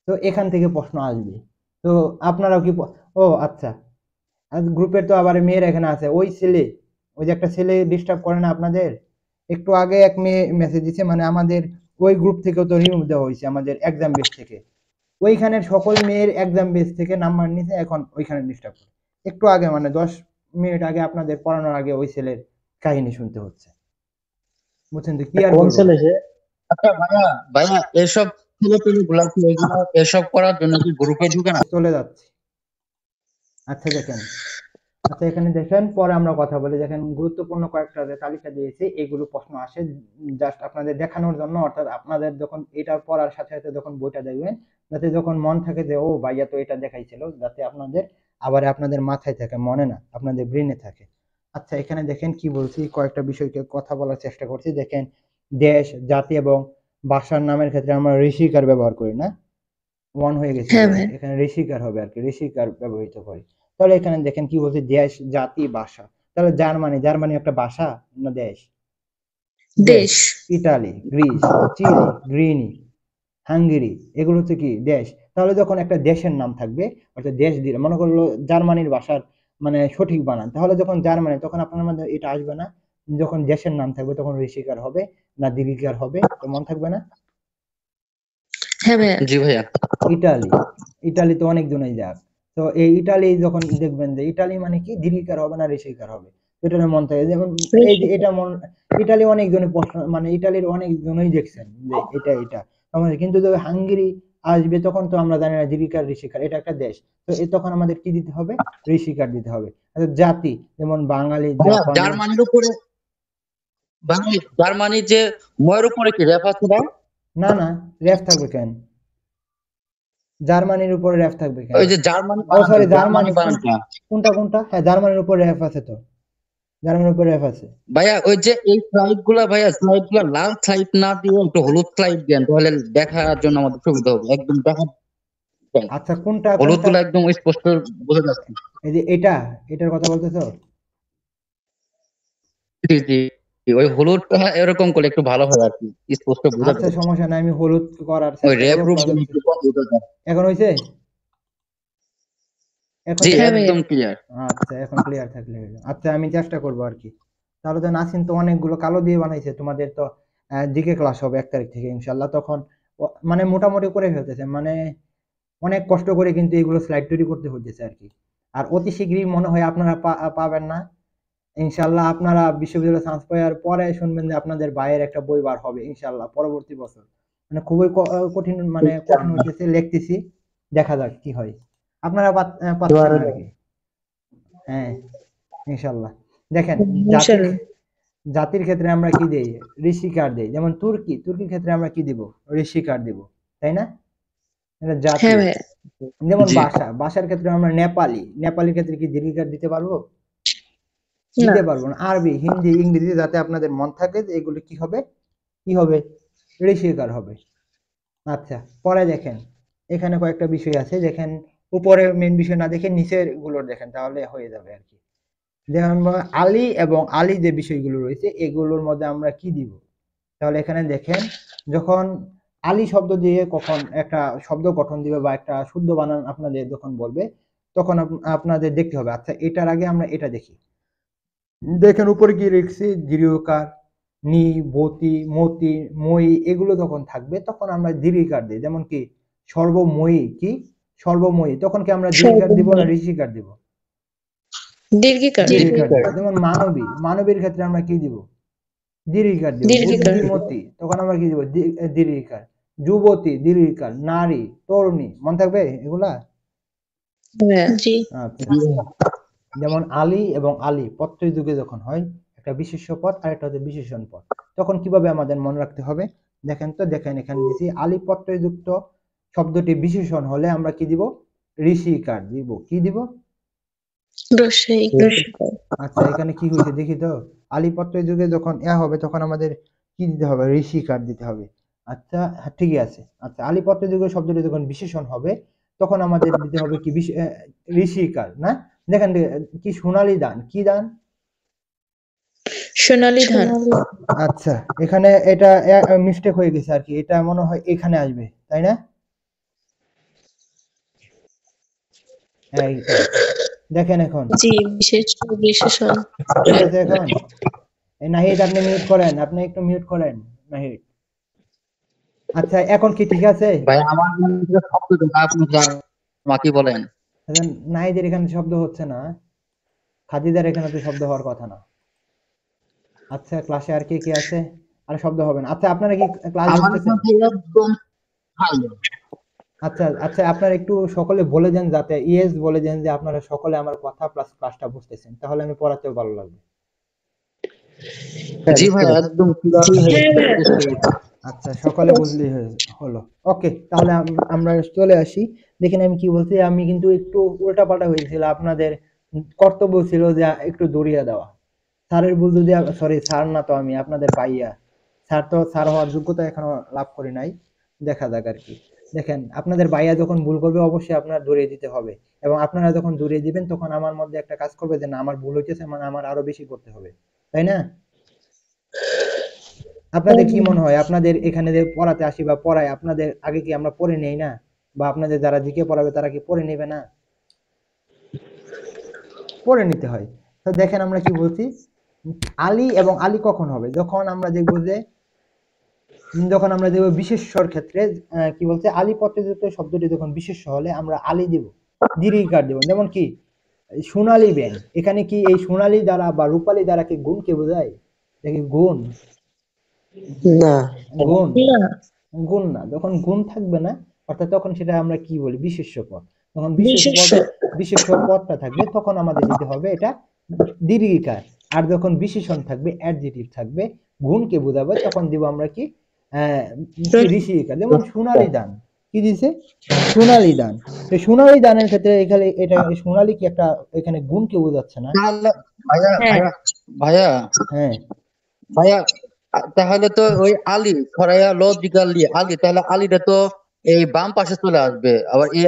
তো এখান থেকে প্রশ্ন আসবে। তো আপনারাও কি ও আচ্ছা, আর গ্রুপের তো আবার মেয়েরা এখানে আছে, ওই ছেলে, ওই যে একটা ছেলে ডিস্টার্ব করে না আপনাদের, একটু আগে এক মেয়ে মেসেজ দিচ্ছে, মানে আমাদের ওই গ্রুপ থেকেও তো রিমুভ দেওয়া হয়েছে আমাদের এক্সাম বেস থেকে। ওইখানের সকল মেয়ের এক্সাম বেস থেকে নাম্বার নিছে, এখন ওইখানে ডিস্টার্ব করে। একটু আগে মানে 10 মিনিট আগে আপনাদের পড়ানোর আগে ওই ছেলের কাহিনী শুনতে হচ্ছে। বুঝছেন তো, কি আর কোন বলবো। ছেলে সে? আচ্ছা ভাইয়া, ভাইয়া এসব ছেলেপেলে গুলা কি এগুলো এসব করার জন্য কি গ্রুপে ঢুকে না? চলে যাচ্ছে। আচ্ছা দেখেন, আচ্ছা এখানে দেখেন, পরে আমরা কথা বলি। দেখেন গুরুত্বপূর্ণ কয়েকটা যে তালিকা দিয়েছি, এগুলো প্রশ্ন আসে জাস্ট আপনাদের দেখানোর জন্য, অর্থাৎ আপনাদের যখন এটা পড়ার সাথে সাথে যখন বইটা দেখবেন, যাতে যখন মন থাকে যে ও ভাইয়া তো এটা দেখাইছিল, যাতে আপনাদের আবার আপনাদের মাথায় থাকে, মনে না আপনাদের ব্রেনে থাকে। আচ্ছা এখানে দেখেন কি বলছি, কয়েকটা বিষয়কে কথা বলার চেষ্টা করছি। দেখেন, দেশ, জাতি এবং ভাষার নামের ক্ষেত্রে আমরা ঋষিকার ব্যবহার করি না? ওয়ান হয়ে গেছে হ্যাঁ বোধহয়, ভাইয়া এখানে ঋষিকার হবে আর কি, ঋষিকার ব্যবহৃত করি। তাহলে এখানে দেখেন কি বলছে, দেশ, জাতি, ভাষা। তাহলে জার্মানি, জার্মানি একটা ভাষা না দেশ? দেশ। দেশ ইটালি, গ্রিস, চিলি, গ্রিনি, হাঙ্গেরি, এগুলো হচ্ছে কি দেশ। তাহলে যখন একটা দেশের নাম থাকবে, অর্থাৎ দেশ দিলে, মনে করলো জার্মানির ভাষার মানে সঠিক বানান, তাহলে যখন জার্মানি, তখন আপনার মধ্যে এটা আসবে না? যখন দেশের নাম থাকবে তখন ঋষিকার হবে না দীর্ঘিকার হবে, তো মন থাকবে না? হ্যাঁ ভাইয়া জি ভাইয়া। ইটালি, ইটালি তো অনেক জনেই যাক। তো এই ইটালি যখন দেখবেন যে ইটালি মানে কি দীর্ঘিকার হবে না ঋষিকার হবে, এটা নিয়ে মন থাকে। যেমন এই যে এটা মন, ইটালি অনেক জনের প্রশ্ন, মানে ইটালির অনেক জনই দেখছেন যে এটা আমাদের, কিন্তু যখন হাঙ্গেরি আসবে তখন তো আমরা জানি না দীর্ঘিকার ঋষিকার, এটা একটা দেশ। তো তখন আমাদের কি দিতে হবে? ঋষিকার দিতে হবে। আচ্ছা জাতি, যেমন বাঙালি, ভাইয়া জাপানি। জার্মানির উপরে, ভাই জার্মানির যে ময়ের উপরে কি রেফ আছে ভাই? না না, রেফ থাকবে কেন? জার্মানির উপরে রেফ থাকবে কেন? ওই যে জার্মানি ও বানানটা, সরি, জার্মানি জার্মানি বানানটা। কোনটা? হ্যাঁ, জার্মানির উপর রেফ আছে তো, জার্মানির উপর রেফ আছে। ভাইয়া ওই যে এই স্লাইড গুলা, ভাইয়া স্লাইড গুলা লাল স্লাইড না দিয়ে একটু হলুদ স্লাইড দেন, তাহলে দেখার জন্য আমাদের সুবিধা হবে, একদম দেখা যায়। আচ্ছা কোনটা হলুদ কোনটা? গুলা একদম স্পষ্ট বোঝা যাচ্ছে। এই যে এটার কথা বলতেছো? জি জি জি, ওই হলুদটা এরকম করলে একটু ভালো হয় আর কি, স্পষ্ট বোঝা আচ্ছা যাবে। সমস্যা নাই, আমি হলুদ করার ওই চেষ্টা রেফ করবো, রূপ প্লাস যেন হচ্ছে। একটু কম বোঝা যায়। এখন হয়েছে? এখন জি হ্যাঁ ভাইয়া একদম ক্লিয়ার। আচ্ছা, এখন ক্লিয়ার থাকলে হলো। আচ্ছা আমি চেষ্টা করবো আর কি। তাহলে তো নাসিন তো অনেকগুলো কালো দিয়ে বানাইছে, তোমাদের তো জিকে ক্লাস হবে 1 তারিখ থেকে ইনশাল্লাহ, তখন মানে মোটামুটি করে ফেলতেছে, মানে অনেক কষ্ট করে কিন্তু এগুলো স্লাইড তৈরি করতে হচ্ছে আর কি। আর অতি শীঘ্রই মনে হয় আপনারা পাবেন না, ইনশাল্লাহ আপনারা বিশ্ববিদ্যালয়ে চান্স পাওয়ার পরে শুনবেন যে আপনাদের ভাইয়ের একটা বই বার হবে ইনশাল্লাহ পরবর্তী বছর। মানে খুবই কঠিন, মানে কঠিন হইতেছে, লিখতেছি, দেখা যাক কি হয়। আপনারা পাচ্ছেন আর কি। হ্যাঁ ইনশাল্লাহ। দেখেন জাতির ক্ষেত্রে আমরা কি দেই, ঋষিকার দেই। যেমন তুর্কির ক্ষেত্রে আমরা কি দিব, ঋষিকার দিব, তাই না? এটা জাতি। হ্যাঁ ভাইয়া। যেমন ভাষার ক্ষেত্রে আমরা নেপালির ক্ষেত্রে কি দীর্ঘিকার দিতে পারবো? না। দিতে পারবো না। আরবি, হিন্দি, ইংরেজি যাতে আপনাদের মন থাকে যে এগুলো কি হবে ঋষিকার হবে। আচ্ছা, পরে দেখেন এখানে কয়েকটা বিষয় আছে, দেখেন উপরে মেন বিষয় না দেখে নিচের গুলো দেখেন, তাহলে হয়ে যাবে আর কি। যেমন আলী এবং আলী যে বিষয়গুলো রয়েছে এগুলোর মধ্যে আমরা কি দিব, তাহলে এখানে দেখেন যখন আলী শব্দ দিয়ে কখন একটা শব্দ গঠন দিবে বা একটা শুদ্ধ বানান আপনাদের যখন বলবে তখন আপনাদের দেখতে হবে। আচ্ছা, এটার আগে আমরা এটা দেখি। দেখেন উপরে কি লিখছি, দীর্ঘকার, নি, বতি, মতি, মই এগুলো যখন থাকবে তখন আমরা দীর্ঘিকার দিই। যেমন কি সর্বময়ী, কি সর্বময়ী, তখন কি আমরা দীর্ঘিকার দিব না ঋষিকার দিব? দীর্ঘিকার। যেমন মানবীর ক্ষেত্রে আমরা কি দিব, দীর্ঘিকার দিব। বুদ্ধিমতী, তখন আমরা কি দিব, দীর্ঘিকার। যুবতী, দীর্ঘিকার। নারী, তরুণী, মনে থাকবে এগুলা? জি। আচ্ছা, যেমন আলী এবং আলী প্রত্যয় যুগে যখন হয় একটা বিশেষ্য পদ আর একটা হচ্ছে বিশেষণ পদ, তখন কিভাবে আমাদের মনে রাখতে হবে দেখেন তো। দেখেন এখানে দিছি আলী প্রত্যয় যুক্ত শব্দটি বিশেষণ হলে আমরা কি দিব, ঋষিকার দিব। কি দিব? আচ্ছা, এখানে কি হয়েছে দেখি তো। আলী প্রত্যয় যুগে যখন হবে তখন আমাদের কি দিতে হবে, ঋষিকার দিতে হবে। আচ্ছা ঠিকই আছে। আচ্ছা, আলী প্রত্যয় যুগে শব্দটি যখন বিশেষণ হবে তখন আমাদের দিতে হবে কি, ঋষিকার না? দেখেন কি সোনালী দান, কি দান, সোনালী ধান। আচ্ছা, এখানে এটা মিস্টেক হয়ে গেছে আর কি, এটা মনে হয় এখানে আসবে, তাই না? দেখেন এখন জি, বিশেষণ। ঠিক আছে। এখন নাহিদ আপনি মিউট করেন, আপনি একটু মিউট করেন নাহিদ। আচ্ছা, এখন কি ঠিক আছে ভাই? আমার শব্দ আপনি আমাকে বলেন। নাহিদের এখানে শব্দ হচ্ছে না, খাদিজার এখানে তো শব্দ হওয়ার কথা না। আচ্ছা, ক্লাসে আর কি আছে, আর শব্দ হবে না। আচ্ছা, আপনারা কি ক্লাস বুঝতেছেন? আচ্ছা আচ্ছা, আপনারা একটু সকলে বলে দেন, যাতে ইয়েস বলে দেন যে আপনারা সকলে আমার কথা প্লাস ক্লাসটা বুঝতেছেন, তাহলে আমি পড়াতেও ভালো লাগবে। জি ভাই, একদম। আচ্ছা, সকলে বুঝলেই হলো। ওকে, তাহলে আমরা চলে আসি। দেখেন আমি কি বলছি, আমি কিন্তু একটু উল্টাপাল্টা হয়েছিল। আপনাদের কর্তব্য ছিল যে একটু দৌড়িয়ে দেওয়া। স্যারের ভুল যদি, সরি স্যার না তো, আমি আপনাদের ভাইয়া। স্যার হওয়ার যোগ্যতা এখনো লাভ করি নাই, দেখা যাক আর কি। দেখেন আপনাদের ভাইয়া যখন ভুল করবে অবশ্যই আপনার দৌড়িয়ে দিতে হবে, এবং আপনারা যখন দৌড়িয়ে দিবেন তখন আমার মধ্যে একটা কাজ করবে যে না, আমার ভুল হইতেছে, মানে আমার আরো বেশি করতে হবে, তাই না? আপনাদের কি মনে হয়, আপনাদের এখানে যে পড়াতে আসি বা পড়াই, আপনাদের আগে কি আমরা পড়ে নেই না? বা আপনাদের যারা জিকে পড়াবে তারা কি পড়ে নেবে না? পড়ে নিতে হয়। তো দেখেন আমরা কি বলছি, আলী এবং আলী কখন হবে, যখন আমরা দেখবো যে, যখন আমরা দেখবো বিশেষ্যর ক্ষেত্রে কি বলছে, আলী প্রত্যয়যুক্ত শব্দটি যখন বিশেষ্য হলে আমরা আলী দিব, দীর্ঘিকার দেব। যেমন কি সোনালী ব্যাংক, এখানে কি এই সোনালী দ্বারা বা রূপালী দ্বারা কি গুণকে বোঝায়? দেখি গুণ না, গুণ না। যখন গুণ থাকবে না, অর্থাৎ তখন সেটা আমরা কি বলি, বিশেষ্য পদ। যখন বিশেষ্য পদটা থাকবে তখন আমাদের দিতে হবে এটা দীর্ঘিকার। আর যখন বিশেষণ থাকবে, অ্যাডজেক্টিভ থাকবে, গুণকে বোঝাবে, তখন দিব আমরা কি, ঋষিকার। যেমন সোনালী দান, কি দিছে, সোনালী দান। সোনালী দানের ক্ষেত্রে এখানে এটা সোনালী কি একটা এখানে গুণকে বোঝাচ্ছে না? ভাইয়া হ্যাঁ ভাইয়া, তাহলে তো ওই আলী খরাইয়া লজিক্যালি আলী, তাহলে আলীটা তো এই বাম পাশে চলে আসবে, আবার এই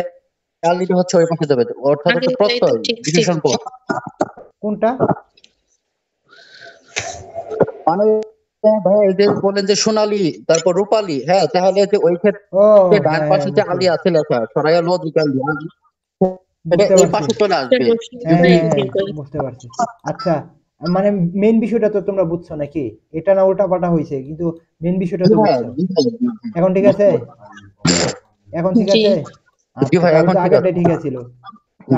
আলীটা হচ্ছে ওই পাশে যাবে, অর্থাৎ হচ্ছে প্রত্যয় বিশেষণ পদ। কোনটা? মানে ভাইয়া এই যে বলেন যে সোনালী তারপর রূপালী, হ্যাঁ, তাহলে যে ওই ক্ষেত্রে ডান পাশে যে আলী আছে লেখা খরাইয়া লজিক্যালি, এই পাশে চলে আসবে। বুঝতে পারছি। আচ্ছা, মানে মেইন বিষয়টা তো তোমরা বুঝছো নাকি? এটা না উল্টাপাল্টা হয়েছে, কিন্তু মেইন বিষয়টা তো বুঝছো। এখন ঠিক আছে? এখন ঠিক আছে? জি আচ্ছা ভাই তাহলে এখন তো ঠিক আছে। আগেরটাই ঠিক আছিল,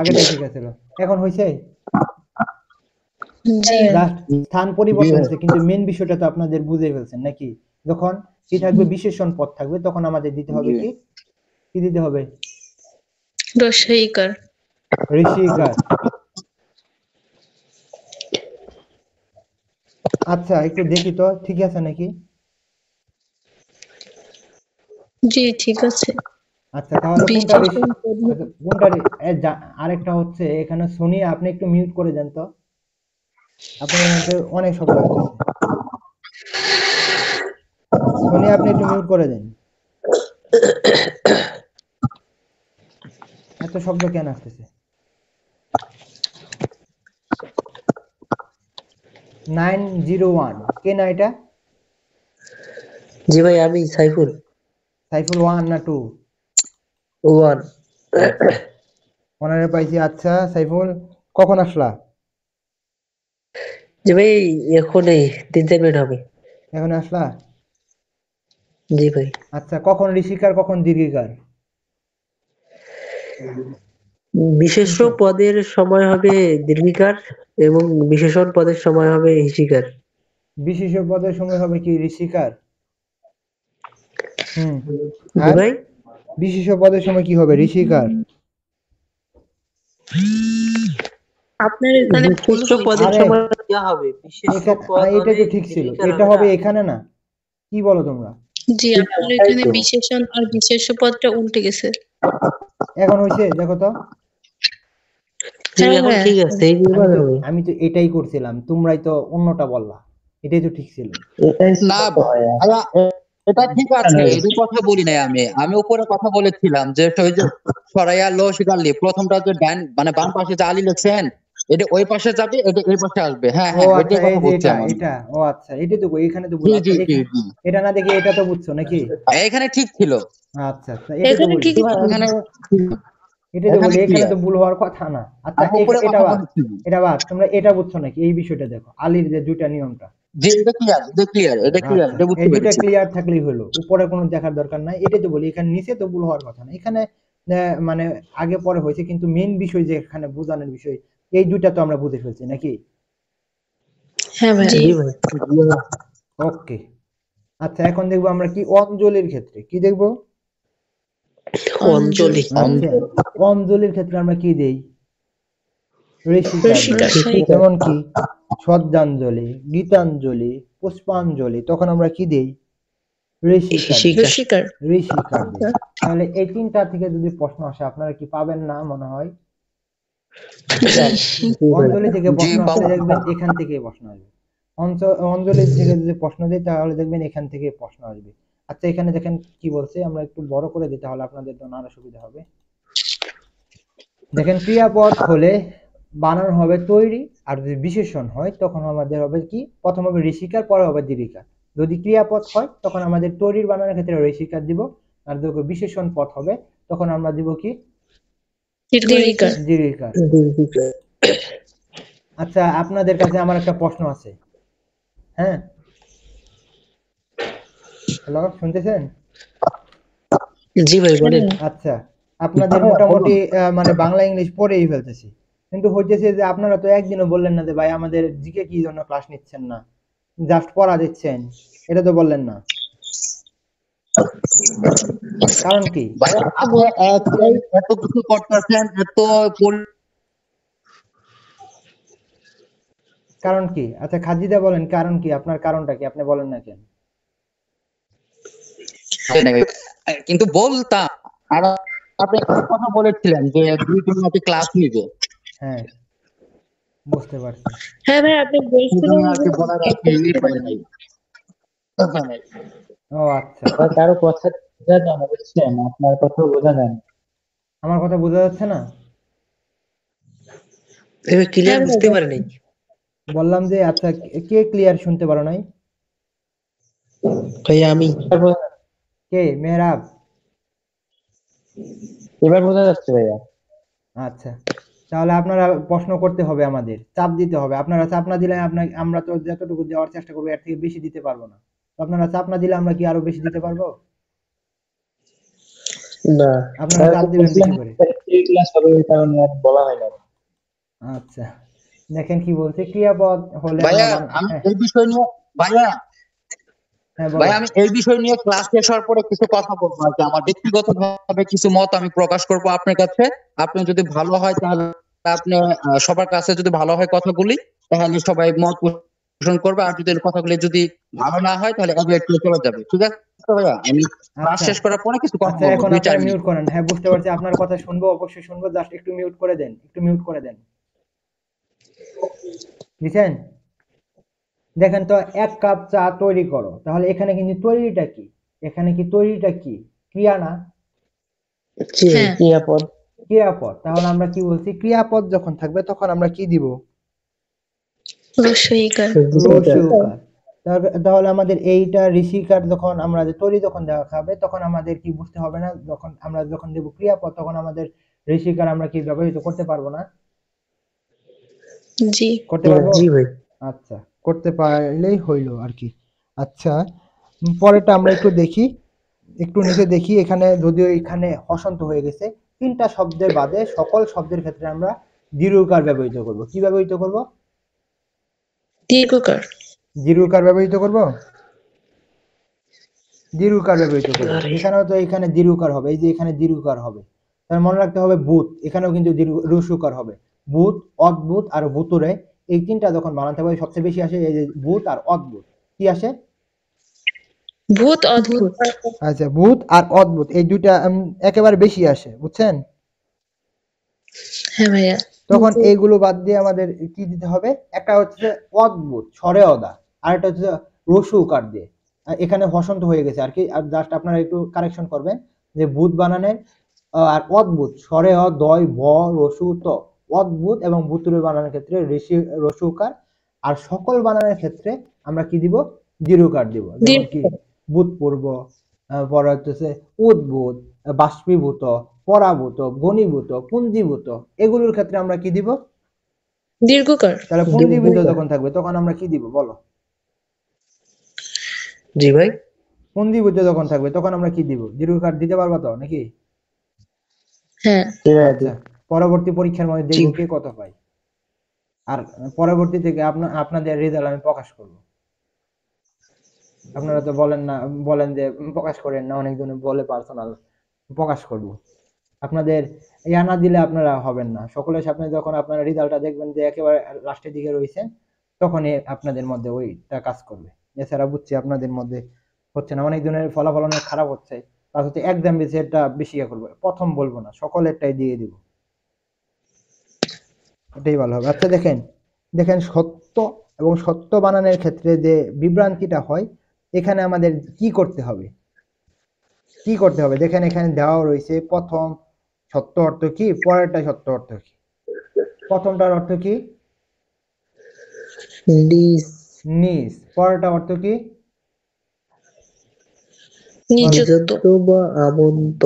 আগেরটাই ঠিক আছিল। এখন হয়েছে জি জাস্ট স্থান জি পরিবর্তন ভাই। হয়েছে, কিন্তু মেন বিষয়টা তো আপনাদের বুঝে ফেলছেন নাকি? যখন কি থাকবে, বিশেষণ পদ থাকবে, তখন আমাদের দিতে হবে কি, কি দিতে হবে? রসাইকার। ঋষিকার। আচ্ছা একটু দেখি তো ঠিক আছে নাকি। জি ঠিক আছে। আচ্ছা তাহলে কোনটা ঋষি, বিশেষণ পদ- আচ্ছা কোনটা আরেকটা হচ্ছে এখানে সোনিয়া, আপনি একটু মিউট করে দেন তো, আপনার মধ্যে অনেক শব্দ আসতেছে। সোনিয়া আপনি একটু মিউট করে দেন, এত শব্দ কেন আসতেছে? 901 কে না এটা? জি ভাই আমি সাইফুল সাইফুল 1 না 2? ওয়ান। আচ্ছা ওনারে পাইছি। আচ্ছা সাইফুল কখন আসলা? জি ভাই এখন এই 3-4 মিনিট হবে। এখন আসলা? জি ভাই আচ্ছা কখন ঋষিকার কখন দীর্ঘিকার? বিশেষ্য শুনছো? পদের সময় হবে দীর্ঘিকার এবং বিশেষণ পদের সময় হবে হিসিকার। বিশেষ্য পদের সময় হবে কি ঋষিকার? হুম। জি আর ভাই বিশেষ্য পদের সময় কি হবে ঋষিকার? আপনার এখানে ভুল বিশেষ্য হয়েছে। পদের আরে সময় দেওয়া হবে বিশেষ্য এখানে পদ এটা হলে তো ঠিক ছিল, দীর্ঘিকার এটা হবে হবে না। এখানে না, কি বলো তোমরা? জি জি ভাই, আপনার ওটাই এখানে তো। বিশেষণ আর বিশেষ্য পদটা উল্টে গেছে। এখন হয়েছে দেখো তো। জি ভাই হ্যাঁ এখন হ্যাঁ ঠিক আছে এই আমি দুইবার তো হবে। আমি তো এটাই করছিলাম, তোমরাই তো অন্যটা বললা, এটাই তো ঠিক ছিল। এটাই না ছিল তো ভাইয়া। ভাইয়া, এটা ঠিক আছে, হয়ে এটা কথা বলি নাই আমি উপরে কথা বলেছিলাম যে ওই যে সরাইয়া লো শিকারলি প্রথমটা যে ডান মানে বাম পাশে যে আলী লিখছেন, এটা ওই পাশে যাবে, এটা এই পাশে আসবে। হ্যাঁ ও হ্যাঁ, আচ্ছা ওইটাই এই কথা যে বলছি এটা আমি। এটা ও আচ্ছা এটাই তো এখানে তো জি বলো। জি আচ্ছা জি জি। এটা না দেখে এটা তো বুঝছো নাকি? এখানে ঠিক ছিল। আচ্ছা আচ্ছা এটাই তো এখানে বলি, জি ঠিকই ভাই, ছিল। এখানে এটাই তো এখানে বলি, এখানে ক্লিয়ার। তো ভুল হওয়ার কথা না। আচ্ছা আমি উপরে এটা কথা বাদ, বলেছি। এটা বাদ, তোমরা এটা বুঝছো নাকি? এই বিষয়টা দেখো, আলীর যে দুইটা নিয়মটা। জি এটা ক্লিয়ার, এটা ক্লিয়ার, এটা ক্লিয়ার, আচ্ছা এটা বুঝতে এই দুইটা পেরেছি। ক্লিয়ার থাকলেই হলো, উপরে কোনো দেখার দরকার নাই। এটাই তো বলি, এখানে নিচে তো ভুল হওয়ার কথা না। এখানে মানে আগে পরে হয়েছে, কিন্তু মেন বিষয় যে এখানে বোঝানোর বিষয়, এই দুইটা তো আমরা বুঝে ফেলছি নাকি? হ্যাঁ ভাই। জি ভাই ওকে। আচ্ছা এখন দেখবো আমরা কি অঞ্জলির ক্ষেত্রে কি দেখবো। অঞ্চলি আচ্ছা অঞ্জলির ক্ষেত্রে আমরা কি দেই? ঋষিকার দেই। রসিকার সহিত। যেমন কি শ্রদ্ধাঞ্জলি, গীতাঞ্জলি, পুষ্পাঞ্জলি, তখন আমরা কি দেই? ঋষিকার দেই। হিসিকার। রসিকার। ঋষিকার দেই। তাহলে এই তিনটা থেকে যদি প্রশ্ন আসে, আপনারা কি পাবেন না মনে হয়? জি জি ভাই অঞ্জলি থেকে জি প্রশ্ন পাবো। আসলে দেখবেন এখান থেকেই প্রশ্ন আসবে। অঞ্জলি থেকে যদি প্রশ্ন দিই তাহলে দেখবেন এখান থেকে প্রশ্ন আসবে। আচ্ছা এখানে দেখেন কি বলছে, আমরা একটু বড় করে দিই তাহলে আপনাদের জন্য আরো সুবিধা হবে। দেখেন ক্রিয়াপদ হলে বানান হবে তৈরি, আর যদি বিশেষণ হয় তখন আমাদের হবে কি, প্রথম হবে ঋষিকার, পরে হবে দীর্ঘিকার। যদি ক্রিয়াপদ হয় তখন আমাদের তৈরির বানানের ক্ষেত্রে ঋষিকার দিব, আর যদি বিশেষণ পদ হবে তখন আমরা দিব কি, দীর্ঘিকার। দীর্ঘিকার। দীর্ঘিকার। আচ্ছা আপনাদের কাছে আমার একটা প্রশ্ন আছে। হ্যাঁ হ্যালো শুনতেছেন? জি ভাই বলেন। আচ্ছা আপনাদের মোটামুটি মানে বাংলা ইংলিশ পড়েই ফেলতেছি, কিন্তু হইতেছে যে আপনারা তো একদিনও বললেন না যে ভাই আমাদের জিকে কি জন্য ক্লাস নিচ্ছেন না, জাস্ট পড়া দিচ্ছেন, এটা তো বললেন না, কারণ কি? ভাইয়া আপনি এত কিছু করতেছেন, এত কারণ কি? আচ্ছা খাজিদা বলেন কারণ কি, আপনার কারণটা কি, আপনি বলেন না কেন? কিন্তু বলতাম। আর আপনি একটা কথা বলেছিলেন যে 2 দিন নাকি ক্লাস নিবে, হ্যাঁ বুঝতে পারছি। হ্যাঁ ভাই আপনি সেই বলছিলেন জন্য আর যে কি বলার আর কি ই পাই নাই। ও আচ্ছা আবার কারো কথা বোঝা যায় না বুঝছেন, আপনার কথা বোঝা যায় না। আমার কথা বোঝা যাচ্ছে না? এবার হ্যাঁ ক্লিয়ার ভাই বুঝতে পারে নাই। বললাম যে আচ্ছা কে ক্লিয়ার শুনতে পারো নাই? ভাই আমি কে? মেহরাব? এবার বোঝা যাচ্ছে ভাইয়া। আচ্ছা তাহলে আপনারা প্রশ্ন করতে হবে, আমাদের চাপ দিতে হবে। আপনারা চাপ না দিলে আমরা তো যতটুকু দেওয়ার চেষ্টা করবো এর থেকে বেশি দিতে পারবো না। তো আপনারা চাপ না দিলে আমরা কি আরো বেশি দিতে পারবো? না আপনারা চাপ দিবেন বেশি করে। এই ক্লাস হবে এই কারণে আর বলা হয় না। আচ্ছা দেখেন কি বলছে, ক্রিয়াপদ হলে ভাইয়া আমরা আমি হ্যাঁ এই বিষয় নিয়ে ভাইয়া হ্যাঁ ভাই বলো। আমি এই বিষয় নিয়ে ক্লাস শেষ হওয়ার পরে কিছু কথা বলবো আর কি। আমার ব্যক্তিগতভাবে কিছু মত আমি প্রকাশ করব আপনার কাছে। আপনি যদি ভালো হয় তাহলে আপনি সবার কাছে যদি ভালো হয় কথাগুলি, তাহলে সবাই মত পোষণ করবে। আর যদি কথাগুলি যদি ভালো না হয় তাহলে এভাবে একটু চলে যাবে, ঠিক আছে ভাইয়া? আমি ক্লাস আচ্ছা শেষ করার পরে কিছু কথা আচ্ছা বলবো এখন 2-4 আপনারা মিনিট। মিউট করেন। হ্যাঁ বুঝতে পারছি, আপনার কথা শুনবো, অবশ্যই শুনবো, জাস্ট একটু মিউট করে দেন, একটু মিউট করে দেন, বুঝছেন? দেখেন তো, 1 কাপ চা তৈরি করো, তাহলে এখানে কিন্তু তৈরিটা কি, এখানে কি তৈরিটা কি, ক্রিয়া না? জি ভাই, হ্যাঁ ক্রিয়াপদ। ক্রিয়াপদ। তাহলে আমরা কি বলছি, ক্রিয়াপদ যখন থাকবে তখন আমরা কি দিব? রস্বইকার। রস্যইকার। তাহলে আমাদের এইটা ঋষিকার যখন আমরা যে তৈরি যখন দেওয়া হবে তখন আমাদের কি বুঝতে হবে না, যখন আমরা যখন দেব ক্রিয়াপদ তখন আমাদের ঋষিকার আমরা কি ব্যবহৃত করতে পারবো না? জি করতে পারবো? জি ভাই। আচ্ছা করতে পারলেই হইলো আর কি। আচ্ছা পরেরটা আমরা একটু দেখি, একটু নিচে দেখি। এখানে যদিও এখানে হসন্ত হয়ে গেছে, 3টা শব্দের বাদে সকল শব্দের ক্ষেত্রে আমরা দীর্ঘকার ব্যবহৃত করব। কি ব্যবহৃত করব? দীর্ঘকার। দীর্ঘকার ব্যবহৃত করব, দীর্ঘকার ব্যবহৃত করব। আরে এখানেও তো এখানে দীর্ঘকার হবে, এই যে এখানে দীর্ঘকার হবে। তার মনে রাখতে হবে ভূত, এখানেও কিন্তু রস্যইকার হবে। ভূত, অদ্ভুত আর ভুতুড়ে, এই 3টা যখন বানাতে হবে সবচেয়ে বেশি আসে এই যে ভূত আর অদ্ভুত। কি আসে? ভূত অদ্ভুত। আচ্ছা ভূত আর অদ্ভুত এই দুইটা একেবারে বেশি আসে, বুঝছেন? হ্যাঁ ভাইয়া। তখন এইগুলো বাদ দিয়ে আমাদের কি দিতে হবে? একটা হচ্ছে অদ্ভুত স্বরে অদা, আর একটা হচ্ছে রস্যইকার দিয়ে। আর এখানে হসন্ত হয়ে গেছে আর কি, আর জাস্ট আপনারা একটু কারেকশন করবেন যে ভূত বানানের আর অদ্ভুত স্বরে অ দয় ব রস্যু ত, অদ্ভুত এবং ভুতুড়ে বানানোর ক্ষেত্রে রস্যইকার, আর সকল বানানোর ক্ষেত্রে আমরা কি দিব? দীর্ঘকার দিব। যেমন কি ভূতপূর্ব, পরে হচ্ছে উদ্ভূত, বাষ্পীভূত, পরাভূত, ঘনীভূত, পুঞ্জীভূত, এগুলোর ক্ষেত্রে আমরা কি দিব? দীর্ঘকার। তাহলে পুঞ্জীভূত যখন থাকবে তখন আমরা কি দিব বলো? জি ভাই। পুঞ্জীভূত যখন থাকবে তখন আমরা কি দিব? দীর্ঘকার দিতে পারবা তো নাকি? হ্যাঁ আচ্ছা পরবর্তী পরীক্ষার মধ্যে দেখবো কে কত পায়। আর পরবর্তী থেকে আপনাদের রেজাল্ট আমি প্রকাশ করব। আপনারা তো বলেন না, বলেন যে প্রকাশ করেন না, অনেকজনে বলে পার্সোনাল প্রকাশ করব। আপনাদের ইয়া না দিলে আপনারা হবেন না। সকলের সামনে যখন আপনারা রেজাল্টটা দেখবেন যে একেবারে লাস্টের দিকে রয়েছেন, তখনই আপনাদের মধ্যে ওইটা কাজ করবে। এছাড়া বুঝছি আপনাদের মধ্যে হচ্ছে না, অনেকজনের ফলাফল অনেক খারাপ হচ্ছে, তার হচ্ছে এক্সাম বেশি এটা বেশি ইয়ে করবো, প্রথম বলবো না, সকলেরটাই দিয়ে দিব, এটাই ভালো হবে। আচ্ছা দেখেন, দেখেন সত্য এবং সত্য বানানের ক্ষেত্রে যে বিভ্রান্তিটা হয়, এখানে আমাদের কি করতে হবে, কি করতে হবে? দেখেন এখানে দেওয়া রয়েছে প্রথম সত্য অর্থ কি, পরেরটা সত্য অর্থ কি। প্রথমটার অর্থ কি? নিজ নিজ। পরেরটা অর্থ কি? নিযুক্ত। বা আমন্ত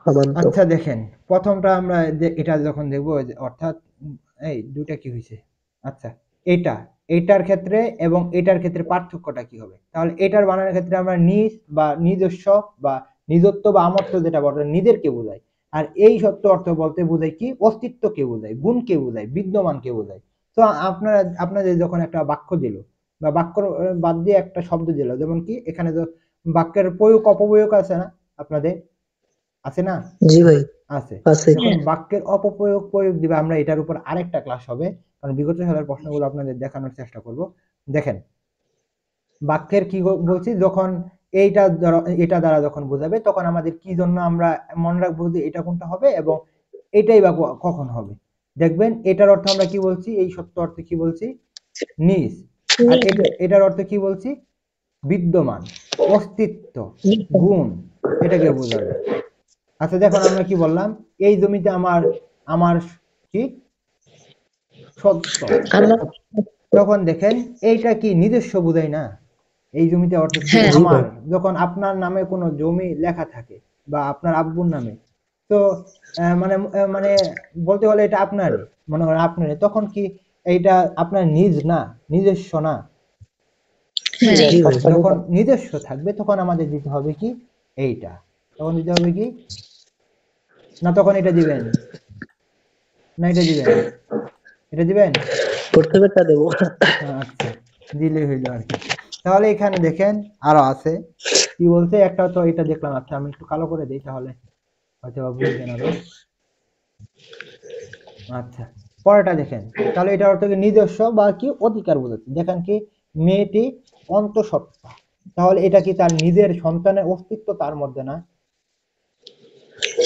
আমান্ত। আচ্ছা দেখেন প্রথমটা আমরা এটা যখন দেখবো অর্থাৎ এই দুইটা কি হয়েছে। আচ্ছা এটা, এটার ক্ষেত্রে এবং এটার ক্ষেত্রে পার্থক্যটা কি হবে? তাহলে এটার বানানোর ক্ষেত্রে আমরা নিজ বা নিজস্ব বা নিজত্ব বা আমত্ব যেটা বলে নিজেরকে বোঝায়, আর এই সত্য অর্থ বলতে বোঝায় কি? অস্তিত্বকে বোঝায়, গুণকে বোঝায়, বিদ্যমানকে বোঝায়। তো আপনাদের যখন একটা বাক্য দিল বা বাক্য বাদ দিয়ে একটা শব্দ দিল, যেমন কি এখানে তো বাক্যের প্রয়োগ অপপ্রয়োগ আছে না আপনাদের, আছে না? জি ভাই আছে। আছে। যখন বাক্যের অপপ্রয়োগ প্রয়োগ দিবে, আমরা এটার উপর আরেকটা ক্লাস হবে, কারণ বিগত সালের প্রশ্নগুলো আপনাদের দেখানোর চেষ্টা করব। দেখেন বাক্যের কি বলছি, যখন এইটা এটা দ্বারা যখন বোঝাবে তখন আমাদের কি জন্য আমরা মনে রাখবো যে এটা কোনটা হবে এবং এটাই বা কখন হবে। দেখবেন এটার অর্থ আমরা কি বলছি, এই সত্য অর্থে কি বলছি? নিজ। আর এটার অর্থ কি বলছি? বিদ্যমান, অস্তিত্ব, গুণ, এটাকে বোঝাবে। আচ্ছা দেখুন আমরা কি বললাম, এই জমিতে আমার আমার কি সত্য, তখন দেখেন এইটা কি নিজস্ব বোঝায় না, এই জমিতে অর্থ কি হ্যাঁ। আমার। যখন আপনার নামে কোনো জমি লেখা থাকে বা আপনার আব্বুর নামে, তো মানে মানে বলতে গেলে এটা আপনারই, মনে করেন আপনারই, তখন কি এইটা আপনার নিজ না, নিজস্ব না? হ্যাঁ জি ভাই। যখন নিজস্ব থাকবে তখন আমাদের দিতে হবে কি এইটা, তখন দিতে হবে কি না তখন এটা দিবেন, না এটা দিবেন, এটা দিবেন? প্রথমেরটা দেবো। আচ্ছা, দিলেই হইলো আর কি। তাহলে এখানে দেখেন আরো আছে কি বলছে, একটা তো এটা দেখলাম। আচ্ছা আমি একটু কালো করে দিই তাহলে হয়তো বা বুঝবেন আরো। আচ্ছা, পরেরটা দেখেন। তাহলে এটা অর্থ কি নিজস্ব বা কি অধিকার বোঝাচ্ছে। দেখেন কি মেয়েটি অন্তঃসত্ত্বা, তাহলে এটা কি তার নিজের সন্তানের অস্তিত্ব তার মধ্যে না?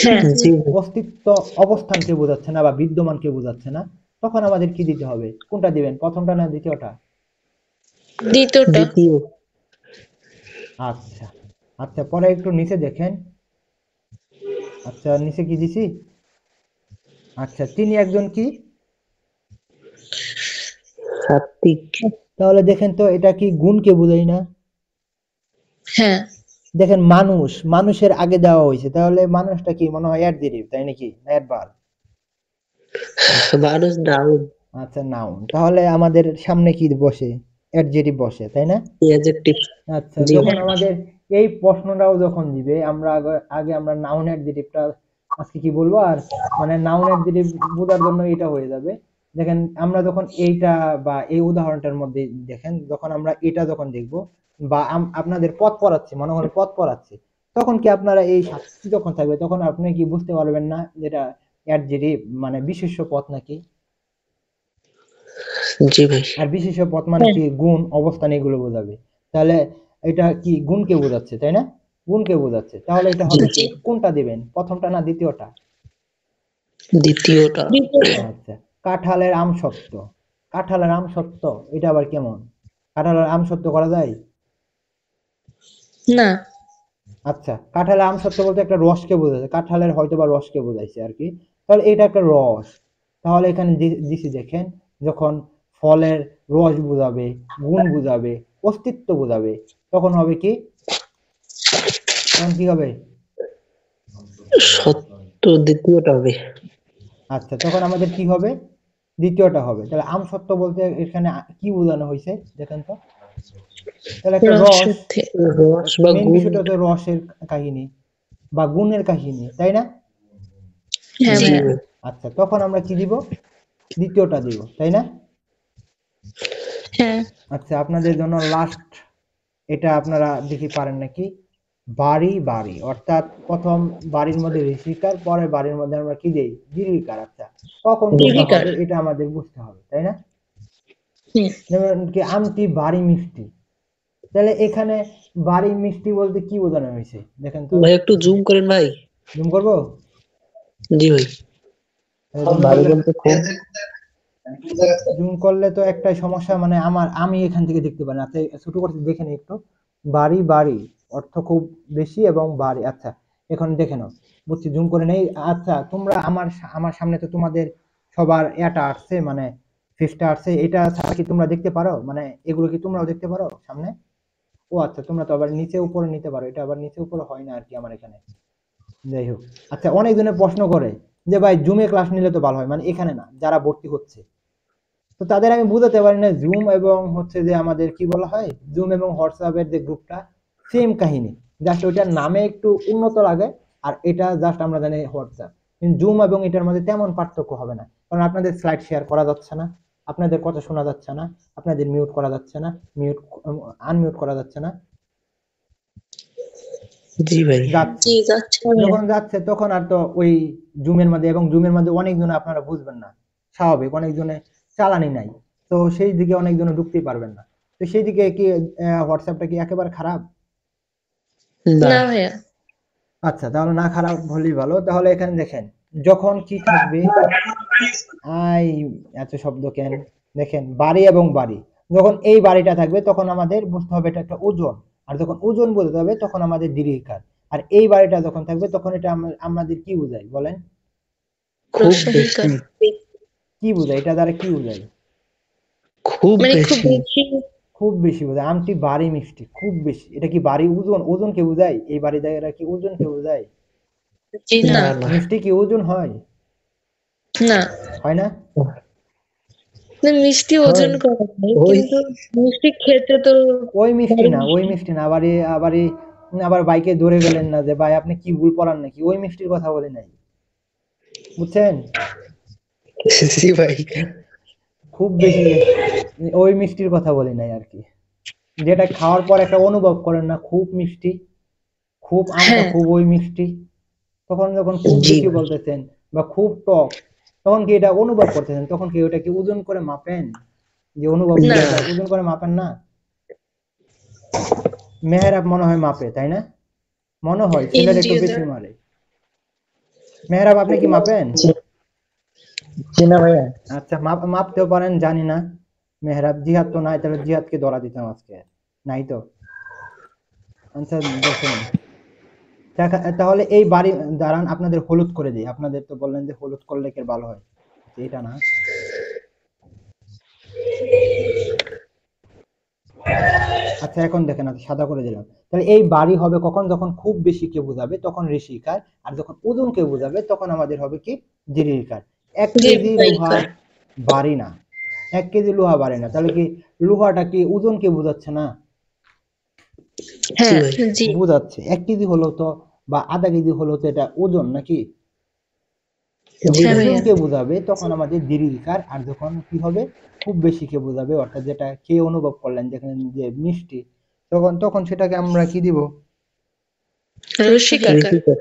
হ্যাঁ, জি ভাই। অস্তিত্ব অবস্থানকে বোঝাচ্ছে না বা বিদ্যমানকে বোঝাচ্ছে না। তখন আমাদের কি দিতে হবে? কোনটা দিবেন, প্রথমটা না দ্বিতীয়টা? দ্বিতীয়টা। দ্বিতীয়। আচ্ছা আচ্ছা, পরে একটু নিচে দেখেন। আচ্ছা নিচে কি দিছি? আচ্ছা, তিনি একজন কি? সাত্বিক। তাহলে দেখেন তো এটা কি গুণকে বোঝাই না? হ্যাঁ, দেখেন মানুষ, মানুষের আগে দেওয়া হয়েছে, তাহলে মানুষটা কি মনে হয় অ্যাডজেক্টিভ, তাই নাকি না অ্যাডভার্ব? মানুষ ডাউন। আচ্ছা নাউন, তাহলে আমাদের সামনে কি বসে? অ্যাডজেক্টিভ বসে, তাই না? অ্যাডজেক্টিভ। আচ্ছা, জি যখন ভাই। আমাদের এই প্রশ্নটাও যখন দিবে, আমরা আগে আগে আমরা নাউন অ্যাডজেক্টিভটা আজকে কি বলবো, আর মানে নাউন অ্যাডজেক্টিভ বোঝার জন্য এটা হয়ে যাবে। দেখেন আমরা যখন এইটা বা এই উদাহরণটার মধ্যে দেখেন, যখন আমরা এটা যখন দেখব বা আপনাদের পথ পড়াচ্ছি, মনে হলো পথ পড়াচ্ছি, তখন কি আপনারা এই সাথী যখন থাকবে তখন আপনি কি বুঝতে পারবেন না যেটা অ্যাডজেক্টিভ মানে বিশেষ্য পথ নাকি? জি ভাই। আর বিশেষ্য পথ মানে হ্যাঁ, কি গুণ অবস্থান এগুলো বোঝাবে। তাহলে এটা কি গুণকে বোঝাচ্ছে, তাই না? গুণকে বোঝাচ্ছে, তাহলে এটা হবে কি? জি, কোনটা দিবেন, প্রথমটা না দ্বিতীয়টা? দ্বিতীয়টা। দ্বিতীয়টা। আচ্ছা, কাঁঠালের আম সত্য। কাঁঠালের আম সত্য, এটা আবার কেমন? কাঁঠালের আম সত্য করা যায়? না, আচ্ছা, কাঁঠালের আম সত্য বলতে একটা রসকে বোঝাচ্ছে, কাঁঠালের হয়তো বা রসকে বোঝাইছে আর কি। তাহলে এটা একটা রস। তাহলে এখানে দিছি দেখেন, যখন ফলের রস বোঝাবে, গুণ বোঝাবে, অস্তিত্ব বোঝাবে, তখন হবে কি? তখন কি হবে? সত্য দ্বিতীয়টা হবে। আচ্ছা, তখন আমাদের কি হবে? দ্বিতীয়টা হবে। তাহলে আম সত্য বলতে এখানে কি বোঝানো হয়েছে দেখেন তো? তাহলে একটা রস রস, সত্যি। রস বা মেইন গুণ। বিষয়টা হচ্ছে রসের কাহিনী বা গুণের কাহিনী, তাই না? হ্যাঁ জি ভাইয়া। ভাই। আচ্ছা, তখন আমরা কি দিব? দ্বিতীয়টা দিব, তাই না? হ্যাঁ, আচ্ছা, আপনাদের জন্য লাস্ট, এটা আপনারা দেখি পারেন নাকি? বাড়ি বাড়ি, অর্থাৎ প্রথম বাড়ির মধ্যে ঋষিকার, পরের বাড়ির মধ্যে আমরা কি দেই? দীর্ঘিকার। আচ্ছা, কখন কোনটা নির্বিকার। হবে এটা আমাদের বুঝতে হবে, তাই না? হুম, যেমন কি আমটি ভারী মিষ্টি, তাহলে এখানে ভারী মিষ্টি বলতে কি বোঝানো হয়েছে দেখেন তো? ভাই একটু জুম করেন ভাই। জুম করবো? জি ভাই। জুম ভারী করলে, বলতে খুব। জুম করলে তো একটাই সমস্যা, মানে আমি এখান থেকে দেখতে পারি না। আচ্ছা ছোট করে দেখে নিই একটু। বাড়ি বাড়ি অর্থ খুব বেশি এবং বাড়ি। আচ্ছা, এখন দেখে নাও, বুঝছি, জুম করে নেই। আচ্ছা তোমরা আমার সামনে তো তোমাদের সবার এটা আসছে, মানে ফেসটা আসছে, এটা ছাড়া কি তোমরা দেখতে পারো? মানে এগুলো কি তোমরাও দেখতে পারো সামনে? ও আচ্ছা, তোমরা তো আবার নিচে উপরে নিতে পারো, এটা আবার নিচে উপরে হয় না আর কি আমার এখানে। যাই হোক, আচ্ছা অনেকজনে প্রশ্ন করে যে ভাই জুমে ক্লাস নিলে তো ভালো হয়, মানে এখানে না, যারা ভর্তি হচ্ছে, তো তাদের আমি বুঝাতে পারি না জুম এবং হচ্ছে যে আমাদের কি বলা হয়, জুম এবং হোয়াটসঅ্যাপের যে গ্রুপটা সেম কাহিনী, জাস্ট ওইটার নামে একটু উন্নত লাগে, আর এটা জাস্ট আমরা জানি হোয়াটসঅ্যাপ। কিন্তু জুম এবং এটার মধ্যে তেমন পার্থক্য হবে না, কারণ আপনাদের স্লাইড শেয়ার করা যাচ্ছে না, আপনাদের কথা শোনা যাচ্ছে না, আপনাদের মিউট করা যাচ্ছে না, মিউট আনমিউট করা যাচ্ছে না। জি ভাই। যাচ্ছে, জি যাচ্ছে ভাইয়া। যখন যাচ্ছে তখন আর তো ওই জুমের মধ্যে, এবং জুমের মধ্যে অনেকজনে আপনারা বুঝবেন না, স্বাভাবিক, অনেকজনে চালানি নাই, তো সেই দিকে অনেকজনে ঢুকতেই পারবেন না। তো সেই দিকে কি হোয়াটসঅ্যাপটা কি একেবারে খারাপ? না। না ভাইয়া। আচ্ছা, তাহলে না খারাপ হলেই ভালো। তাহলে এখানে দেখেন, যখন কি থাকবে, আই এত শব্দ কেন? দেখেন বাড়ি এবং বাড়ি, যখন এই বাড়িটা থাকবে তখন আমাদের বুঝতে হবে এটা একটা ওজন, আর যখন ওজন বলতে হবে তখন আমাদের দীর্ঘিকার। আর এই বাড়িটা যখন থাকবে তখন এটা আমাদের কি বোঝায় বলেন? খুব বেশি। রসাহিকার। কি বোঝায় এটা দ্বারা, কি বোঝায়? খুব মানে খুব বেশি। বেশি। খুব বেশি বোঝায়। আমটি ভারী মিষ্টি, খুব বেশি, এটা কি ভারী? ওজন, ওজন কে বোঝায়? এই বাড়ি জায়গাটা কি ওজন কে বোঝায়? জি না না, না। মিষ্টি কি ওজন হয়? না। হয় না? না, মিষ্টি হয়। ওজন করা যায়, ওই কিন্তু মিষ্টি খেতে তো ওই মিষ্টি ভারী না, ওই মিষ্টি। মিষ্টি না, আবার বাইকে ধরে গেলেন না যে ভাই আপনি কি ভুল পড়ান নাকি, ওই মিষ্টির কথা বলি নাই। বুঝছেন? জি ভাই। খুব বেশি ওই মিষ্টির কথা বলি নাই আর কি, যেটা খাওয়ার পর একটা অনুভব করেন না খুব মিষ্টি, খুব আমটা হ্যাঁ খুবই মিষ্টি, তখন যখন খুব জি বেশি ভাই। বলতেছেন বা খুব টক, তখন কি এটা অনুভব করতেছেন, তখন কি ওটা কি ওজন করে মাপেন, যে অনুভবটা না না। এটা ওজন করে মাপেন না? মেহেরাব মনে হয় মাপে, তাই না? মনে হয় ছেলের একটু ইন্দ্রিয় বেশি দ্বারা মারে। মেহেরাব আপনি কি মাপেন? জি জি না ভাইয়া। আচ্ছা, মাপতেও পারেন জানি না। মেহেরাব জিহাদ তো নাই, তাহলে জিহাদকে ধরা দিতাম আজকে। নাই তো। আচ্ছা দেখেন, তাহলে এই বাড়ি দাঁড়ান আপনাদের হলুদ করে দিই, আপনাদের তো বললেন যে হলুদ করলে কি ভালো হয়, আচ্ছা, এটা না। আচ্ছা এখন দেখেন, আচ্ছা সাদা করে দিলাম। তাহলে এই বাড়ি হবে কখন, যখন খুব বেশি কে বোঝাবে তখন ঋষিকার, আর যখন ওজন কে বোঝাবে তখন আমাদের হবে কি দীর্ঘিকার। 1 কেজি লোহার দীর্ঘায়িকার। বাড়ি না, 1 কেজি লোহা বাড়ি না, তাহলে কি লোহাটা কি ওজনকে বোঝাচ্ছে না? জি হ্যাঁ ভাই। জি বোঝাচ্ছে। 1 কেজি হলো তো বা আধা কেজি হলো তো এটা ওজন নাকি? জি যখন হ্যাঁ ভাই। ভাইয়া ওজনকে বোঝাবে তখন আমাদের দীর্ঘিকার, আর যখন কি হবে খুব বেশি কে বোঝাবে অর্থাৎ যেটা খেয়ে অনুভব করলেন দেখলেন যে মিষ্টি, তখন তখন সেটাকে আমরা কি দিব? রসিকাকার। ঋষিকার।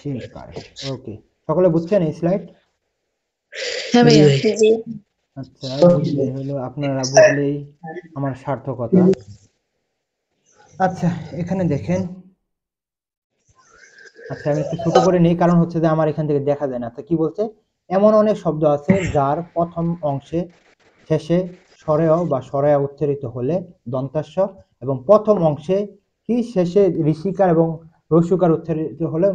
শিকার। ওকে, সকলে বুঝছেন এই স্লাইড? হ্যাঁ জি ভাইয়া ভাই। জি আচ্ছা, বুঝলেই হলো, আপনারা বুঝলেই আমার সার্থকতা। আচ্ছা এখানে দেখেন, আচ্ছা আমি একটু ছোট করে নেই, কারণ হচ্ছে যে আমার এখান থেকে দেখা যায় না। আচ্ছা কি বলছে, এমন অনেক শব্দ আছে যার প্রথম অংশে শেষে স্বরেয় বা স্বরেয়া উচ্চারিত হলে দন্তাস্ব, এবং প্রথম অংশে কি শেষে ঋষিকার এবং রস্যকার উচ্চারিত হলে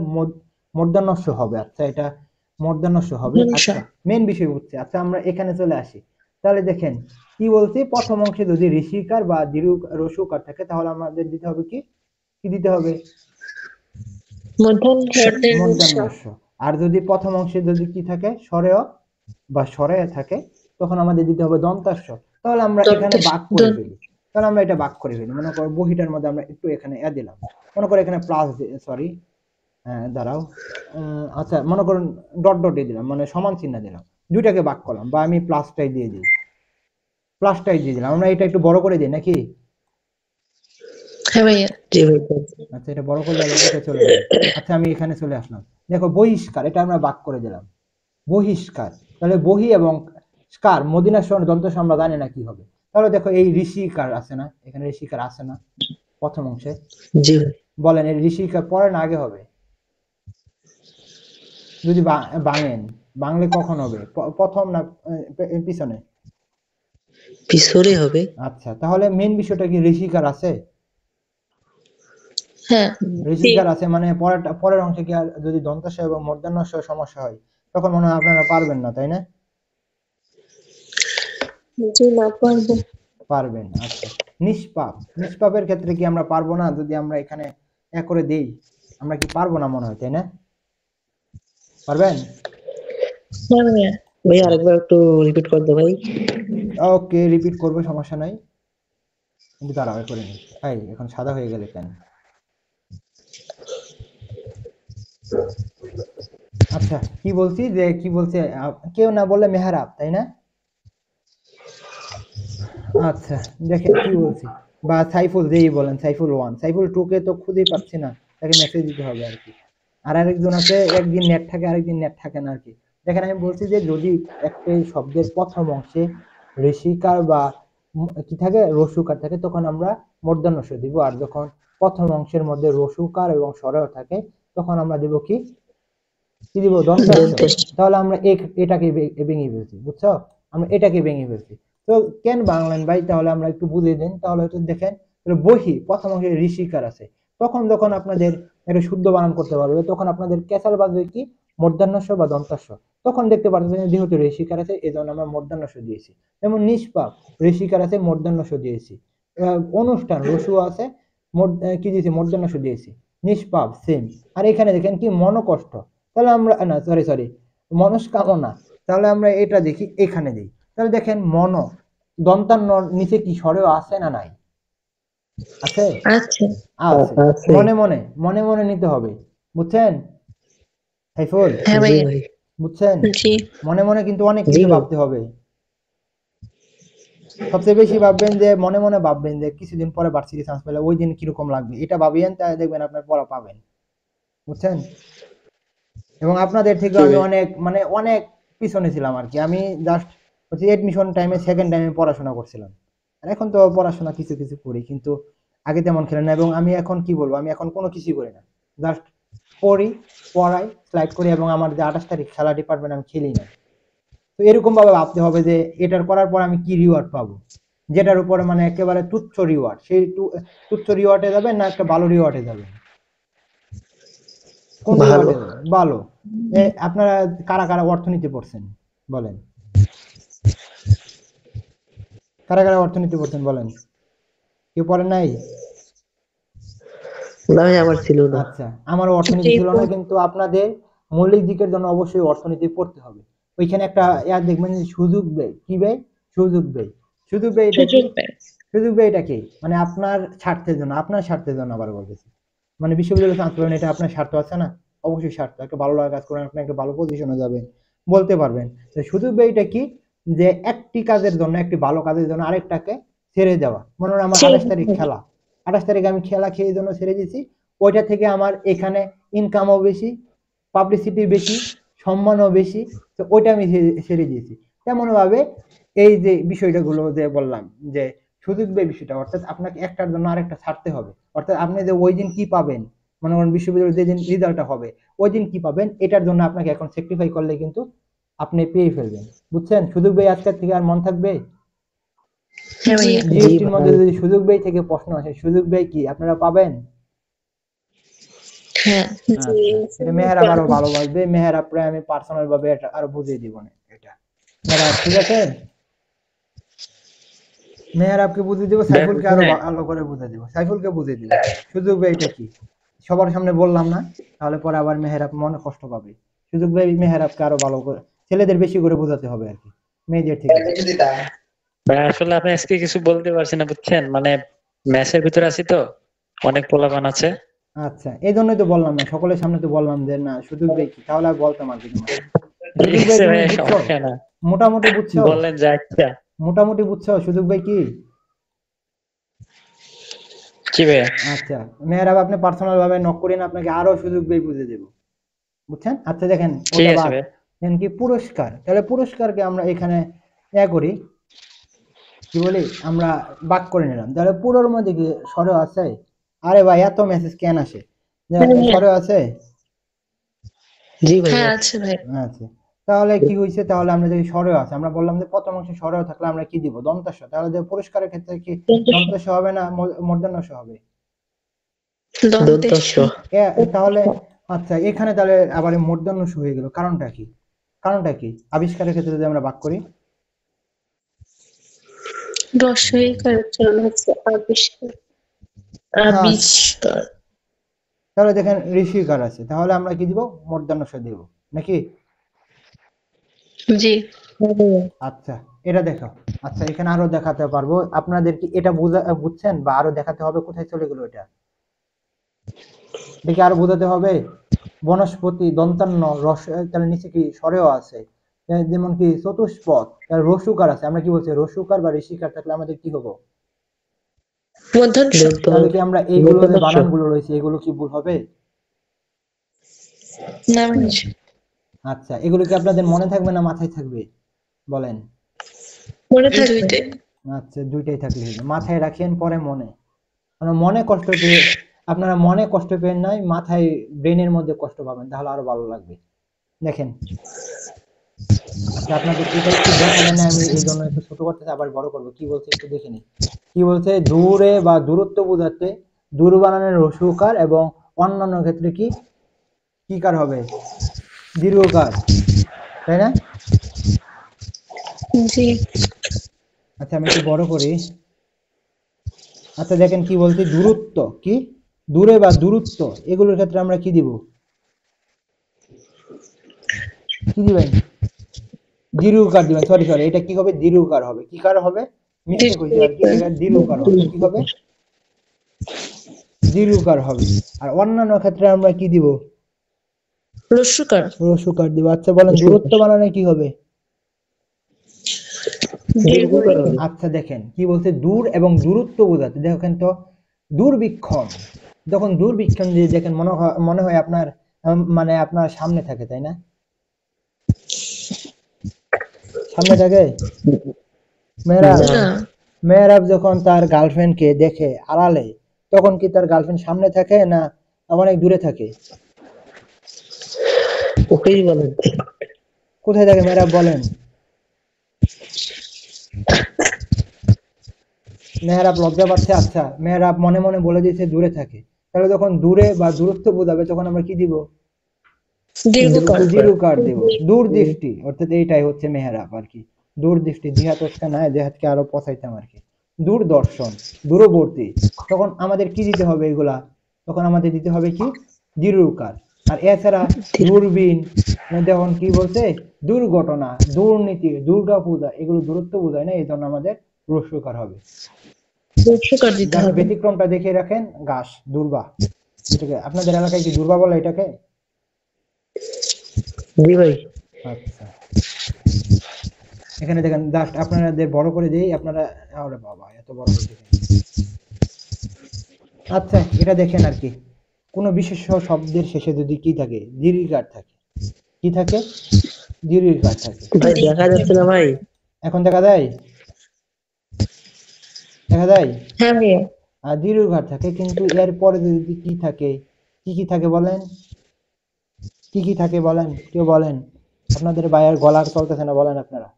মূর্ধন্যস্ব হবে। আচ্ছা এটা মূর্ধন্যস্ব হবে। ধনুষা আচ্ছা মেন বিষয় হচ্ছে, আচ্ছা আমরা এখানে চলে আসি। তাহলে দেখেন কি বলছি, প্রথম অংশে যদি ঋষিকার বা দীর্ঘ রস্যকার থাকে তাহলে আমাদের দিতে হবে কি, কি দিতে হবে? মূর্ধন্য মূর্ধন্য ষ। আর যদি প্রথম অংশে যদি কি থাকে স্বরেয় বা স্বরেয়া থাকে তখন আমাদের দিতে হবে দন্তাস্ব। তাহলে আমরা এখানে দন্তেশ ভাগ করে ফেলি, তাহলে আমরা এটা ভাগ করে ফেলি, মনে করো বহিটার মধ্যে আমরা একটু এখানে দিলাম, মনে করো এখানে প্লাস, সরি দাঁড়াও, আচ্ছা মনে করুন ডট ডট দিয়ে দিলাম, মানে সমান চিহ্ন দিলাম, দুইটাকে ভাগ করলাম, বা আমি প্লাসটাই দিয়ে দিই, প্লাসটাই দিয়ে দিলাম, আমরা এটা একটু বড় করে দিই নাকি? হ্যাঁ ভাইয়া জি ভাই। আচ্ছা এটা বড় করলে আবার কোথায় চলে যাবে? আচ্ছা আমি এখানে চলে আসলাম, দেখো বহিষ্কার, এটা আমরা ভাগ করে দিলাম, বহিষ্কার। তাহলে বহি এবং স্কার মদিনা শহর দন্ত আমরা জানি না কি হবে। তাহলে দেখো এই ঋষিকার আছে না, এখানে ঋষিকার আছে না প্রথম অংশে? জি ভাই। বলেন এই ঋষিকার পরে না আগে হবে? যদি বাঙেন, বাংলে কখন হবে, প্রথম না পিছনে? পিছনে হবে। আচ্ছা তাহলে মেন বিষয়টা কি ঋষিকার আছে? হ্যাঁ জি ঋষিকার আছে মানে পরের অংশে কি আর যদি দন্তাস্ব এবং মূর্ধন্যস্ব সমস্যা হয় তখন মনে হয় আপনারা পারবেন না, তাই না? জি না পারবো পারবেন। আচ্ছা নিষ্পাপ, নিষ্পাপের ক্ষেত্রে কি আমরা পারবো না, যদি আমরা এখানে করে দেই আমরা কি পারবো না মনে হয়, তাই না? পারবেন? হ্যাঁ ভাইয়া ভাই আরেকবার একটু রিপিট করে দাও ভাই। ওকে রিপিট করবো, সমস্যা নাই, কিন্তু দাঁড়াও করে নি। এই এখন সাদা হয়ে গেলে কেন? আচ্ছা কি বলছি, যে কি বলছে, কেউ না বললে মেহরাব, তাই না? আচ্ছা দেখেন কি বলছি, বা সাইফুল যেই বলেন, সাইফুল 1, সাইফুল 2 কে তো খুঁজেই পাচ্ছি না, তাকে মেসেজ দিতে হবে আর কি। আর আরেকজন আছে একদিন নেট থাকে আরেকদিন নেট থাকে না আর কি। দেখেন আমি বলছি যে যদি একটা শব্দের প্রথম অংশে ঋষিকার বা কি থাকে রস্যকার থাকে তখন আমরা মূর্ধন্য ষ দিব, আর যখন প্রথম অংশের মধ্যে রস্যকার এবং স্বরেও থাকে তখন আমরা দিব কি, কি দিব? দন্তাস্ব। দন্তেশ। তাহলে আমরা এটাকে ভেঙে ফেলছি, বুঝছো? আমরা এটাকে ভেঙে ফেলছি। তো কেন বাংলেন ভাই, তাহলে আমরা একটু বুঝিয়ে দেন, তাহলে হয়তো দেখেন বহি প্রথম অংশে ঋষিকার আছে, তখন যখন আপনাদের একটা শুদ্ধ বানান করতে পারবে তখন আপনাদের ক্যাসাল বাজবে কি মূর্ধন্যস্ব বা দন্তাস্ব, তখন দেখতে পারবেন যেহেতু ঋষিকার আছে এই জন্য আমরা মূর্ধন্যস্ব দিয়েছি। যেমন নিষ্পাপ ঋষিকার আছে মূর্ধন্যস্ব দিয়েছি, অনুষ্ঠান রসু আছে কি দিয়েছি মূর্ধন্যস্ব দিয়েছি, নিষ্পাপ সেম। আর এখানে দেখেন কি মনোকষ্ট, তাহলে আমরা না সরি সরি মনস্কামনা, তাহলে আমরা এটা দেখি এখানে দিই, তাহলে দেখেন মন দন্তান্নর নিচে কি স্বরেও আছে না নাই? আছে, আচ্ছা আছে। আছে। মনে মনে মনে মনে নিতে হবে, বুঝছেন সাইফুল? হ্যাঁ জি ভাইয়া ভাই। বুঝছেন? জি মনে মনে কিন্তু অনেক জি কিছু ভাই। ভাবতে হবে। সবচেয়ে বেশি ভাববেন যে মনে মনে ভাববেন যে কিছুদিন পরে ভার্সিটি চান্স পেলে ওই দিন কিরকম লাগবে, এটা ভাবিয়েন, তাহলে দেখবেন আপনার পড়া পাবেন। বুঝছেন? এবং আপনাদের থেকেও জি আমি ভাই। অনেক মানে অনেক পিছনে ছিলাম আর কি। আমি জাস্ট হচ্ছে এডমিশন টাইমে সেকেন্ড টাইমে পড়াশোনা করছিলাম। আর এখন তো পড়াশোনা কিছু কিছু করি, কিন্তু আগে তেমন খেলে না। এবং আমি এখন কি বলবো, আমি এখন কোনো কিছুই করি না, জাস্ট পড়ি, পড়াই, স্লাইড করি, এবং আমার যে 28 তারিখ খেলা ডিপার্টমেন্ট আমি খেলি না। তো এরকম ভাবে ভাবতে হবে যে এটার করার পর আমি কি রিওয়ার্ড পাবো, যেটার উপরে মানে একেবারে তুচ্ছ রিওয়ার্ড, সেই তুচ্ছ রিওয়ার্ডে যাবে না একটা ভালো রিওয়ার্ডে যাবে, কোন ভালো। রিওয়ার্ডে যাবে ভালো। আপনারা কারা কারা অর্থনীতি পড়ছেন বলেন, কারা কারা অর্থনীতি পড়ছেন বলেন, কেউ পড়েন নাই? না ভাই, আমার ছিল না। আচ্ছা, আমারও অর্থনীতি জি ছিল না, কিন্তু আপনাদের মৌলিক দিকের জন্য অবশ্যই অর্থনীতি পড়তে হবে। ওইখানে একটা দেখবেন যে সুযোগ ব্যয়, কি ব্যয়? সুযোগ ব্যয়। সুযোগ ব্যয় এটা কি? সুযোগ পায় সুযোগ ব্যয় এটা কি? মানে আপনার স্বার্থের জন্য, আপনার স্বার্থের জন্য আবার বলতেছি। মানে বিশ্ববিদ্যালয়ে চান্স পাবেন, এটা আপনার স্বার্থ আছে না? অবশ্যই স্বার্থ। একটা ভালো লাগা কাজ করেন, আপনি একটা ভালো পজিশনে যাবেন, বলতে পারবেন। তো সুযোগ ব্যয়টা কি? যে একটি কাজের জন্য, একটি ভালো কাজের জন্য আরেকটাকে ছেড়ে যাওয়া। মনে হয় আমার 28 তারিখ খেলা, 28 তারিখে আমি খেলা খেয়ে এই জন্য ছেড়ে দিয়েছি, ওইটা থেকে আমার এখানে ইনকামও বেশি, পাবলিসিটি বেশি, সম্মানও বেশি, তো ওইটা আমি ছেড়ে দিয়েছি। তেমন ভাবে এই যে বিষয়টা গুলো যে বললাম, যে সুযোগ ব্যয় বিষয়টা, অর্থাৎ আপনাকে একটার জন্য আরেকটা ছাড়তে হবে। অর্থাৎ আপনি যে ওই দিন কি পাবেন, মনে করেন বিশ্ববিদ্যালয়ের যেদিন রেজাল্টটা হবে, ওই দিন কি পাবেন, এটার জন্য আপনাকে এখন স্যাক্রিফাই করলে কিন্তু আপনি পেয়ে ফেলবেন। বুঝছেন? সুযোগ ব্যয় আজকের থেকে আর মন থাকবে? হ্যাঁ ভাইয়া জি জিএসটির মধ্যে ভাই। যদি সুযোগ ব্যয় থেকে প্রশ্ন আসে, সুযোগ ব্যয় কি আপনারা পাবেন? হ্যাঁ আচ্ছা, এটা মেহেরাব আরো ভালোবাসবে। মেহেরাবরে আমি পার্সোনাল ভাবে এটা আরো বুঝিয়ে দিব না এটা। মেহেরাব ঠিক আছে? মেহেরাবকে বুঝিয়ে দিব, সাইফুলকে আরো ভালো করে বুঝিয়ে দিব, সাইফুলকে বুঝিয়ে দিব সুযোগ ব্যয়টা কি। সবার সামনে বললাম না, তাহলে পরে আবার মেহেরাব মনে কষ্ট পাবে। সুযোগ ব্যয় মেহেরাবকে আরো ভালো করে, ছেলেদের বেশি করে বোঝাতে হবে আর কি, মেয়েদের থেকে। ভাই আসলে আপনি আজকে কিছু বলতে পারছি না, বুঝছেন? মানে ম্যাচের ভিতরে আছি তো, অনেক পোলাপান আছে। আচ্ছা, এই জন্যই তো বললাম না, সকলের সামনে তো বললাম যে না সুযোগ ব্যয় কি, তাহলে আর বলতাম আর কি তোমাকে। ঠিক সুযোগ ব্যয় আছে তুমি ভাই, বুঝছো? সমস্যা না, মোটামুটি বুঝছো? বললেন যা ইচ্ছা। মোটামুটি বুঝছো সুযোগ ব্যয় কি? কি ভাই? আচ্ছা, মেয়েরাব আপনি পার্সোনাল ভাবে নক করেন, আপনাকে আরো সুযোগ ব্যয় বুঝে দেব। বুঝছেন? আচ্ছা দেখেন, ঠিক ওটা আছে বাদ। ভাই। দেখেন কি পুরস্কার, তাহলে পুরস্কারকে আমরা এখানে করি, কি বলি, আমরা বাক করে নিলাম। তাহলে পুরোর মধ্যে কি স্বর আছে? আরে ভাই এত মেসেজ কেন আসে? স্বর আছে? জি ভাই। হ্যাঁ আছে ভাই আচ্ছা, তাহলে কি হয়েছে, তাহলে আমরা যদি স্বরেও আছে, আমরা বললাম যে প্রথম অংশে স্বরেও থাকলে আমরা কি দিব? দন্তাস্ব। তাহলে যে পুরস্কারের ক্ষেত্রে কি দন্তাস্ব হবে না মূর্ধন্য ষ হবে? দন্তস্ব। তাহলে আচ্ছা, এখানে তাহলে আবার এই মূর্ধন্য ষ হয়ে গেল, কারণটা কি? কারণটা কি? আবিষ্কারের ক্ষেত্রে যদি আমরা বাক করি, রসইকার উচ্চারণ হচ্ছে আবিষ্কার হ্যাঁ, আবিষ্কার তাহলে দেখেন ঋষিকার আছে, তাহলে আমরা কি দিব? মূর্ধন্য ষ দিব নাকি? জি আচ্ছা, এটা দেখো। আচ্ছা, এখানে আরো দেখাতে পারবো আপনাদের, কি এটা বুঝছেন, বা আরো দেখাতে হবে? কোথায় চলে গেল এটা? দেখি আরো বোঝাতে হবে। বনস্পতি দন্তান্ন রস, তাহলে নিচে কি স্বরেও আছে, যেমন কি চতুষ্পদ, তাহলে রসুকার আছে, আমরা কি বলছি? রসুকার বা ঋষিকার থাকলে আমাদের কি হবো? মধ্যাংশ তাহলে কি আমরা এইগুলো যে বানানগুলো রয়েছে এগুলো কি ভুল হবে? না ভাই আচ্ছা, এগুলো কি আপনাদের মনে থাকবে না মাথায় থাকবে বলেন? মনে থাকবে আচ্ছা, দুইটাই থাকলে হবে, মাথায় রাখেন পরে মনে। মনে কষ্ট পেয়ে, আপনারা মনে কষ্ট পেয়ে নাই, মাথায় ব্রেনের মধ্যে কষ্ট পাবেন, তাহলে আরো ভালো লাগবে। দেখেন, আচ্ছা আপনাদের এটা একটু দেখা যায় না, আমি এই জন্য একটু ছোট করতেছি, আবার বড় করবো। কি বলছে একটু দেখে নিই। কি বলছে? দূরে বা দূরত্ব বোঝাতে দূর বানানের রসুকার, এবং অন্যান্য ক্ষেত্রে কি কি কার হবে? দীর্ঘকার, তাই না? জি আচ্ছা, আমি একটু বড় করি। আচ্ছা দেখেন কি বলছে, দূরত্ব কি, দূরে বা দূরত্ব, এগুলোর ক্ষেত্রে আমরা কি দিব? কি দিবেন? দীর্ঘকার দিবেন। সরি, এটা কি হবে? দীর্ঘকার হবে। কি কার হবে? মিস্টেক হয়েছে আর কি, এটা দীর্ঘকার হবে। কি হবে? দীর্ঘকার হবে। আর অন্যান্য ক্ষেত্রে আমরা কি দিব? রস্যকার রস্যকার দিব। আচ্ছা বলেন দূরত্ব বানানে কি হবে? দীর্ঘকার হবে। আচ্ছা দেখেন কি বলছে, দূর এবং দূরত্ব বোঝাতে। দেখেন তো দূরবীক্ষণ, যখন দূরবীক্ষণ দিয়ে দেখেন মনে হয় আপনার মানে আপনার সামনে থাকে, তাই না? সামনে থাকে। মেহরাব না মেহরাব যখন তার গার্লফ্রেন্ডকে দেখে আড়ালে, তখন কি তার গার্লফ্রেন্ড সামনে থাকে না অনেক দূরে থাকে? ওকেই বলেন। কোথায় থাকে মেহরাব বলেন? মেহরাব লজ্জা পাচ্ছে। আচ্ছা মেহরাব মনে মনে বলে দিয়েছে দূরে থাকে, তাহলে যখন দূরে বা দূরত্ব বোঝাবে তখন আমরা কি দিব? দীর্ঘকার দীর্ঘকার দেব। দূরদৃষ্টি, অর্থাৎ এইটাই হচ্ছে মেহরাব আর কি। দূরদৃষ্টি, জিহাদ ওস্কা নাই, জিহাদকে আরো পচাইতাম আর কি। দূরদর্শন, দূরবর্তী, তখন আমাদের কি দিতে হবে এগুলা? তখন আমাদের দিতে হবে কি? দীর্ঘকার। আর এছাড়া দূরবীন, যেমন কি বলছে, দুর্ঘটনা, দুর্নীতি, দুর্গা পূজা, এগুলো দূরত্ব বোঝায় না, এই জন্য আমাদের রস্যকার হবে। রস্যকার দিতে হবে। ব্যতিক্রমটা দেখে রাখেন, ঘাস, দুর্বা, এটাকে আপনাদের এলাকায় কি দুর্বা বলে এটাকে? জি ভাই। আচ্ছা এখানে দেখেন জাস্ট আপনাদের বড় করে দেই, আপনারা আরে বাবা এত বড় করে দেখেন। আচ্ছা এটা দেখেন আর কি, কোন বিশেষ শব্দের শেষে যদি কি থাকে? দীর্ঘিকার থাকে। কি থাকে? দীর্ঘিকার থাকে। ভাই দেখা যাচ্ছে না ভাই। এখন দেখা যায়? দেখা যায়? হ্যাঁ ভাইয়া। আর দীর্ঘিকার থাকে, কিন্তু এর পরে যদি কি থাকে? কি কি থাকে বলেন? কি কি থাকে বলেন, কেউ বলেন? আপনাদের ভাইয়ের গলার চলতেছে না, বলেন আপনারা।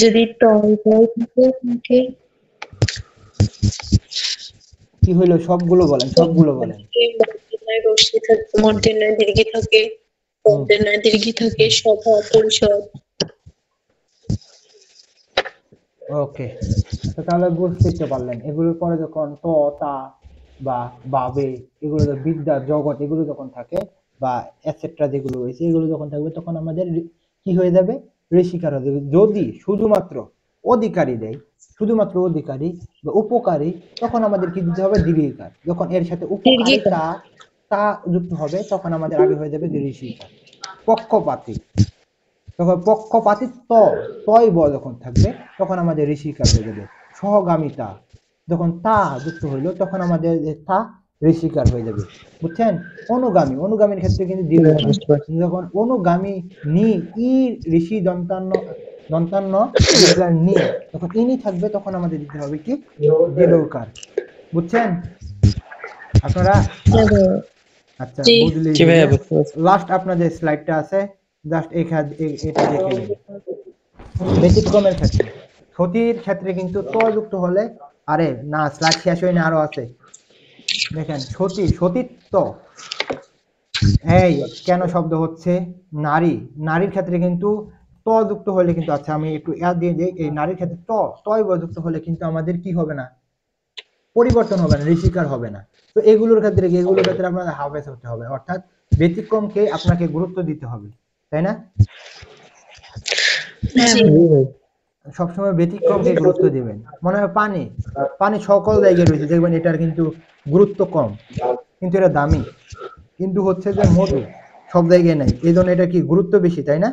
যদি টয় থাকে কি হইলো? সবগুলো বলেন, সবগুলো বলেন। রশ্মি থাকে, মধ্যে দীর্ঘি থাকে, মধ্যে দীর্ঘি থাকে, সভা পরিষদ। ওকে, তাহলে বুঝতেই তো পারলেন। এগুলোর পরে যখন ত, তা বা বাবে, এগুলো বিদ্যা জগৎ এগুলো যখন থাকে, বা এটসেট্রা যেগুলো রয়েছে এগুলো যখন থাকবে, তখন আমাদের কি হয়ে যাবে? ঋষিকার হয়ে যাবে। যদি শুধুমাত্র অধিকারী দেয়, শুধুমাত্র অধিকারী বা উপকারী, তখন আমাদের কি দিতে হবে? দীর্ঘিকার। যখন এর সাথে উপকারিতা তা যুক্ত হবে, তখন আমাদের আগে হয়ে যাবে ঋষিকার। পক্ষপাতী, তখন পক্ষপাতিত্ব তয় ব যখন থাকবে, তখন আমাদের ঋষিকার হয়ে যাবে। সহগামিতা, যখন তা যুক্ত হইলো, তখন আমাদের তা ঋষিকার হয়ে যাবে। বুঝছেন? অনুগামী, অনুগামীর ক্ষেত্রে কিন্তু দীর্ঘকার। যখন অনুগামী নি ই ঋষি দন্তান্ন দন্তান্ন দীর্ঘার নি, তখন ইনি থাকবে, তখন আমাদের দিতে হবে কি? দীর্ঘকার। বুঝছেন আপনারা? আচ্ছা বুঝলি। লাস্ট আপনাদের স্লাইডটা আছে, জাস্ট এটা দেখে নিন। ব্যতিক্রমের ক্ষেত্রে, সতীর ক্ষেত্রে কিন্তু ত যুক্ত হলে, আরে না স্লাইড শেষ হয়নি, আরো আছে। দেখেন সতী, সতীত্ব, এই কেন শব্দ হচ্ছে? নারী, নারীর ক্ষেত্রে কিন্তু ত যুক্ত হলে কিন্তু, আচ্ছা আমি একটু দিয়ে দিই, এই নারীর ক্ষেত্রে তয় যুক্ত হলে কিন্তু আমাদের কি হবে না? পরিবর্তন হবে না, ঋষিকার হবে না। তো এগুলোর ক্ষেত্রে কি? এগুলোর ক্ষেত্রে আপনাদের হাফেজ হতে হবে, অর্থাৎ ব্যতিক্রমকে আপনাকে গুরুত্ব দিতে হবে, তাই না? সবসময় ব্যতিক্রমকে গুরুত্ব দিবেন। মনে হয় পানি, পানি সকল জায়গায় রয়েছে, দেখবেন এটার কিন্তু গুরুত্ব কম, কিন্তু এটা দামি। কিন্তু হচ্ছে যে মধু সব জায়গায় নাই, এই জন্য এটা কি গুরুত্ব বেশি, তাই না?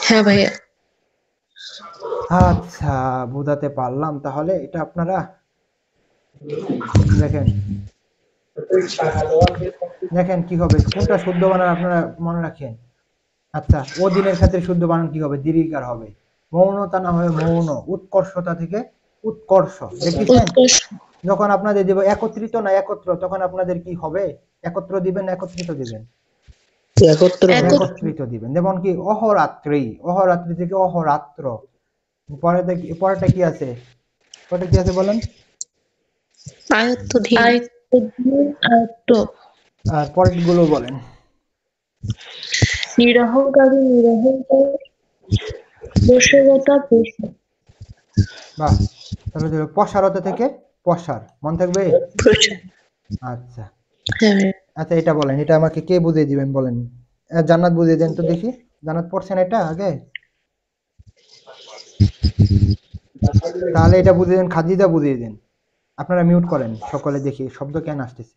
হ্যাঁ ভাইয়া। আচ্ছা বোঝাতে পারলাম তাহলে? এটা আপনারা দেখেন, দেখেন কি হবে, কোনটা শুদ্ধ বানান আপনারা মনে রাখেন। আচ্ছা অধীনের ক্ষেত্রে শুদ্ধ বানান কি হবে? দীর্ঘিকার হবে। মৌনতা না হবে মৌন, উৎকর্ষতা থেকে উৎকর্ষ। দেখেছেন? যখন আপনাদের দেব একত্রিত না একত্র, তখন আপনাদের কি হবে? একত্র দিবেন না একত্রিত দিবেন? একত্রিত দিবেন। যেমন কি অহরাত্রি, অহরাত্রি থেকে অহরাত্র। পরেরটা কি আছে? পরেরটা কি আছে বলেন? আয়ত্তধীন, আয়ত্ত। আর পরের গুলো বলেন। নিরহংকারী, নিরহংকার, বশবতা, বশব। বাহ, তাহলে প্রসারতা থেকে প্রসার, মন থাকবে? আচ্ছা আচ্ছা এটা বলেন, এটা আমাকে কে বুঝিয়ে দিবেন বলেন? জান্নাত বুঝিয়ে দেন তো দেখি। জান্নাত পড়ছেন এটা আগে? তাহলে এটা বুঝিয়ে দেন, খাদিজা বুঝিয়ে দেন। আপনারা মিউট করেন সকলে, দেখি শব্দ কেন আসতেছে।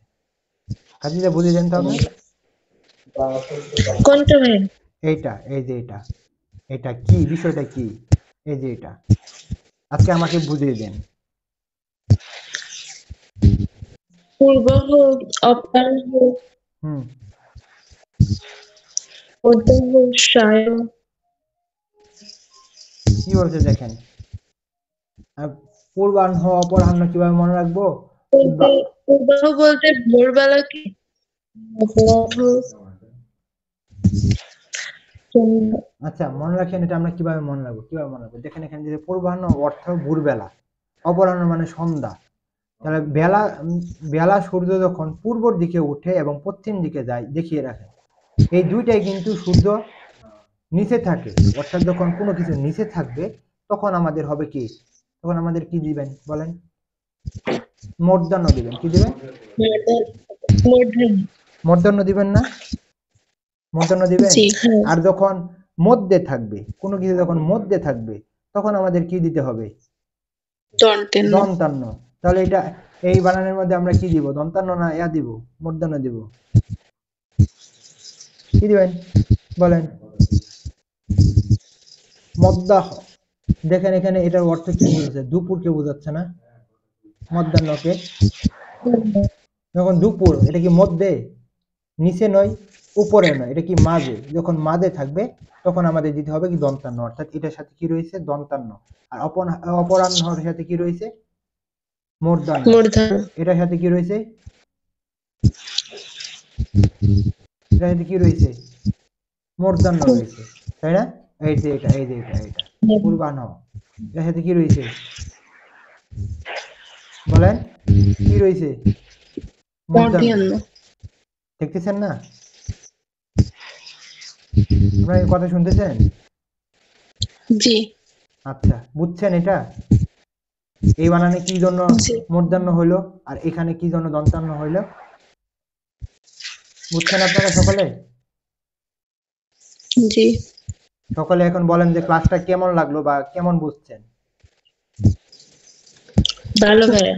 খাদিজা বুঝিয়ে দেন তো আপনি। কোনটা ভাইয়া? এইটা, এই যে এটা, এটা কি বিষয়টা কি, এই যে এটা আজকে আমাকে বুঝিয়ে দেন। পূর্ব হোক, অপার হোক, হুম মধ্য হোক, সায়। কি বলছে দেখেন, পূর্বাহ্ন অপরাহ্ন কিভাবে মনে রাখবো? পূর্বাহ বলতে ভোরবেলা কি? অপরাহ আচ্ছা মনে রাখেন, এটা আমরা কিভাবে মনে রাখবো, কিভাবে মনে রাখবো? দেখেন এখানে যে পূর্বাহ্ন অর্থ ভোরবেলা, অপরাহ্ন মানে সন্ধ্যা। তাহলে বেলা বেলা সূর্য যখন পূর্বর দিকে উঠে এবং পশ্চিম দিকে যায় দেখিয়ে রাখে, এই দুইটাই কিন্তু সূর্য নিচে থাকে, অর্থাৎ যখন কোনো কিছু নিচে থাকবে তখন আমাদের হবে কি, তখন আমাদের কি দিবেন বলেন? মূর্ধন্য দিবেন। কি দিবেন? মূর্ধন্য দিবেন না? মূর্ধন্য দিবেন। আর যখন মধ্যে থাকবে, কোনো কিছু যখন মধ্যে থাকবে তখন আমাদের কি দিতে হবে? দন্তান্ন। তাহলে এটা এই বানানের মধ্যে আমরা কি দিব, দন্তান্ন না ইয়া দিব, মূর্ধন্য দিব? কি দিবেন বলেন? মদ্দাহ। দেখেন এখানে এটার অর্থ কি বোঝাচ্ছে? দুপুরকে বোঝাচ্ছে না? মধ্যাহ্নকে। যখন দুপুর, এটা কি মধ্যে? নিচে নয়, উপরে নয়, এটা কি মাঝে? যখন মাঝে থাকবে তখন আমাদের দিতে হবে কি দন্তান্ন, অর্থাৎ এটার সাথে কি রয়েছে? দন্তান্ন। আর অপরাহ্নের সাথে কি রয়েছে? মূর্ধন্য। এটার সাথে কি রয়েছে? এটার সাথে কি রয়েছে? মূর্ধন্য রয়েছে, তাই না? এই যে এটা, এই যে এটা, এটা পূর্বাহ্ন, এটার সাথে কি রয়েছে বলেন? কি রয়েছে? মূর্ধন্য। দেখতেছেন না? আপনারা এই কথা শুনতেছেন? জি। আচ্ছা বুঝছেন এটা? এই বানানে কি জন্য মূর্ধন্য হইলো আর এখানে কি জন্য দন্তান্ন হইলো? বুঝছেন আপনারা সকলে? জি। সকলে এখন বলেন যে ক্লাসটা কেমন লাগলো বা কেমন বুঝছেন? ভালো ভাইয়া।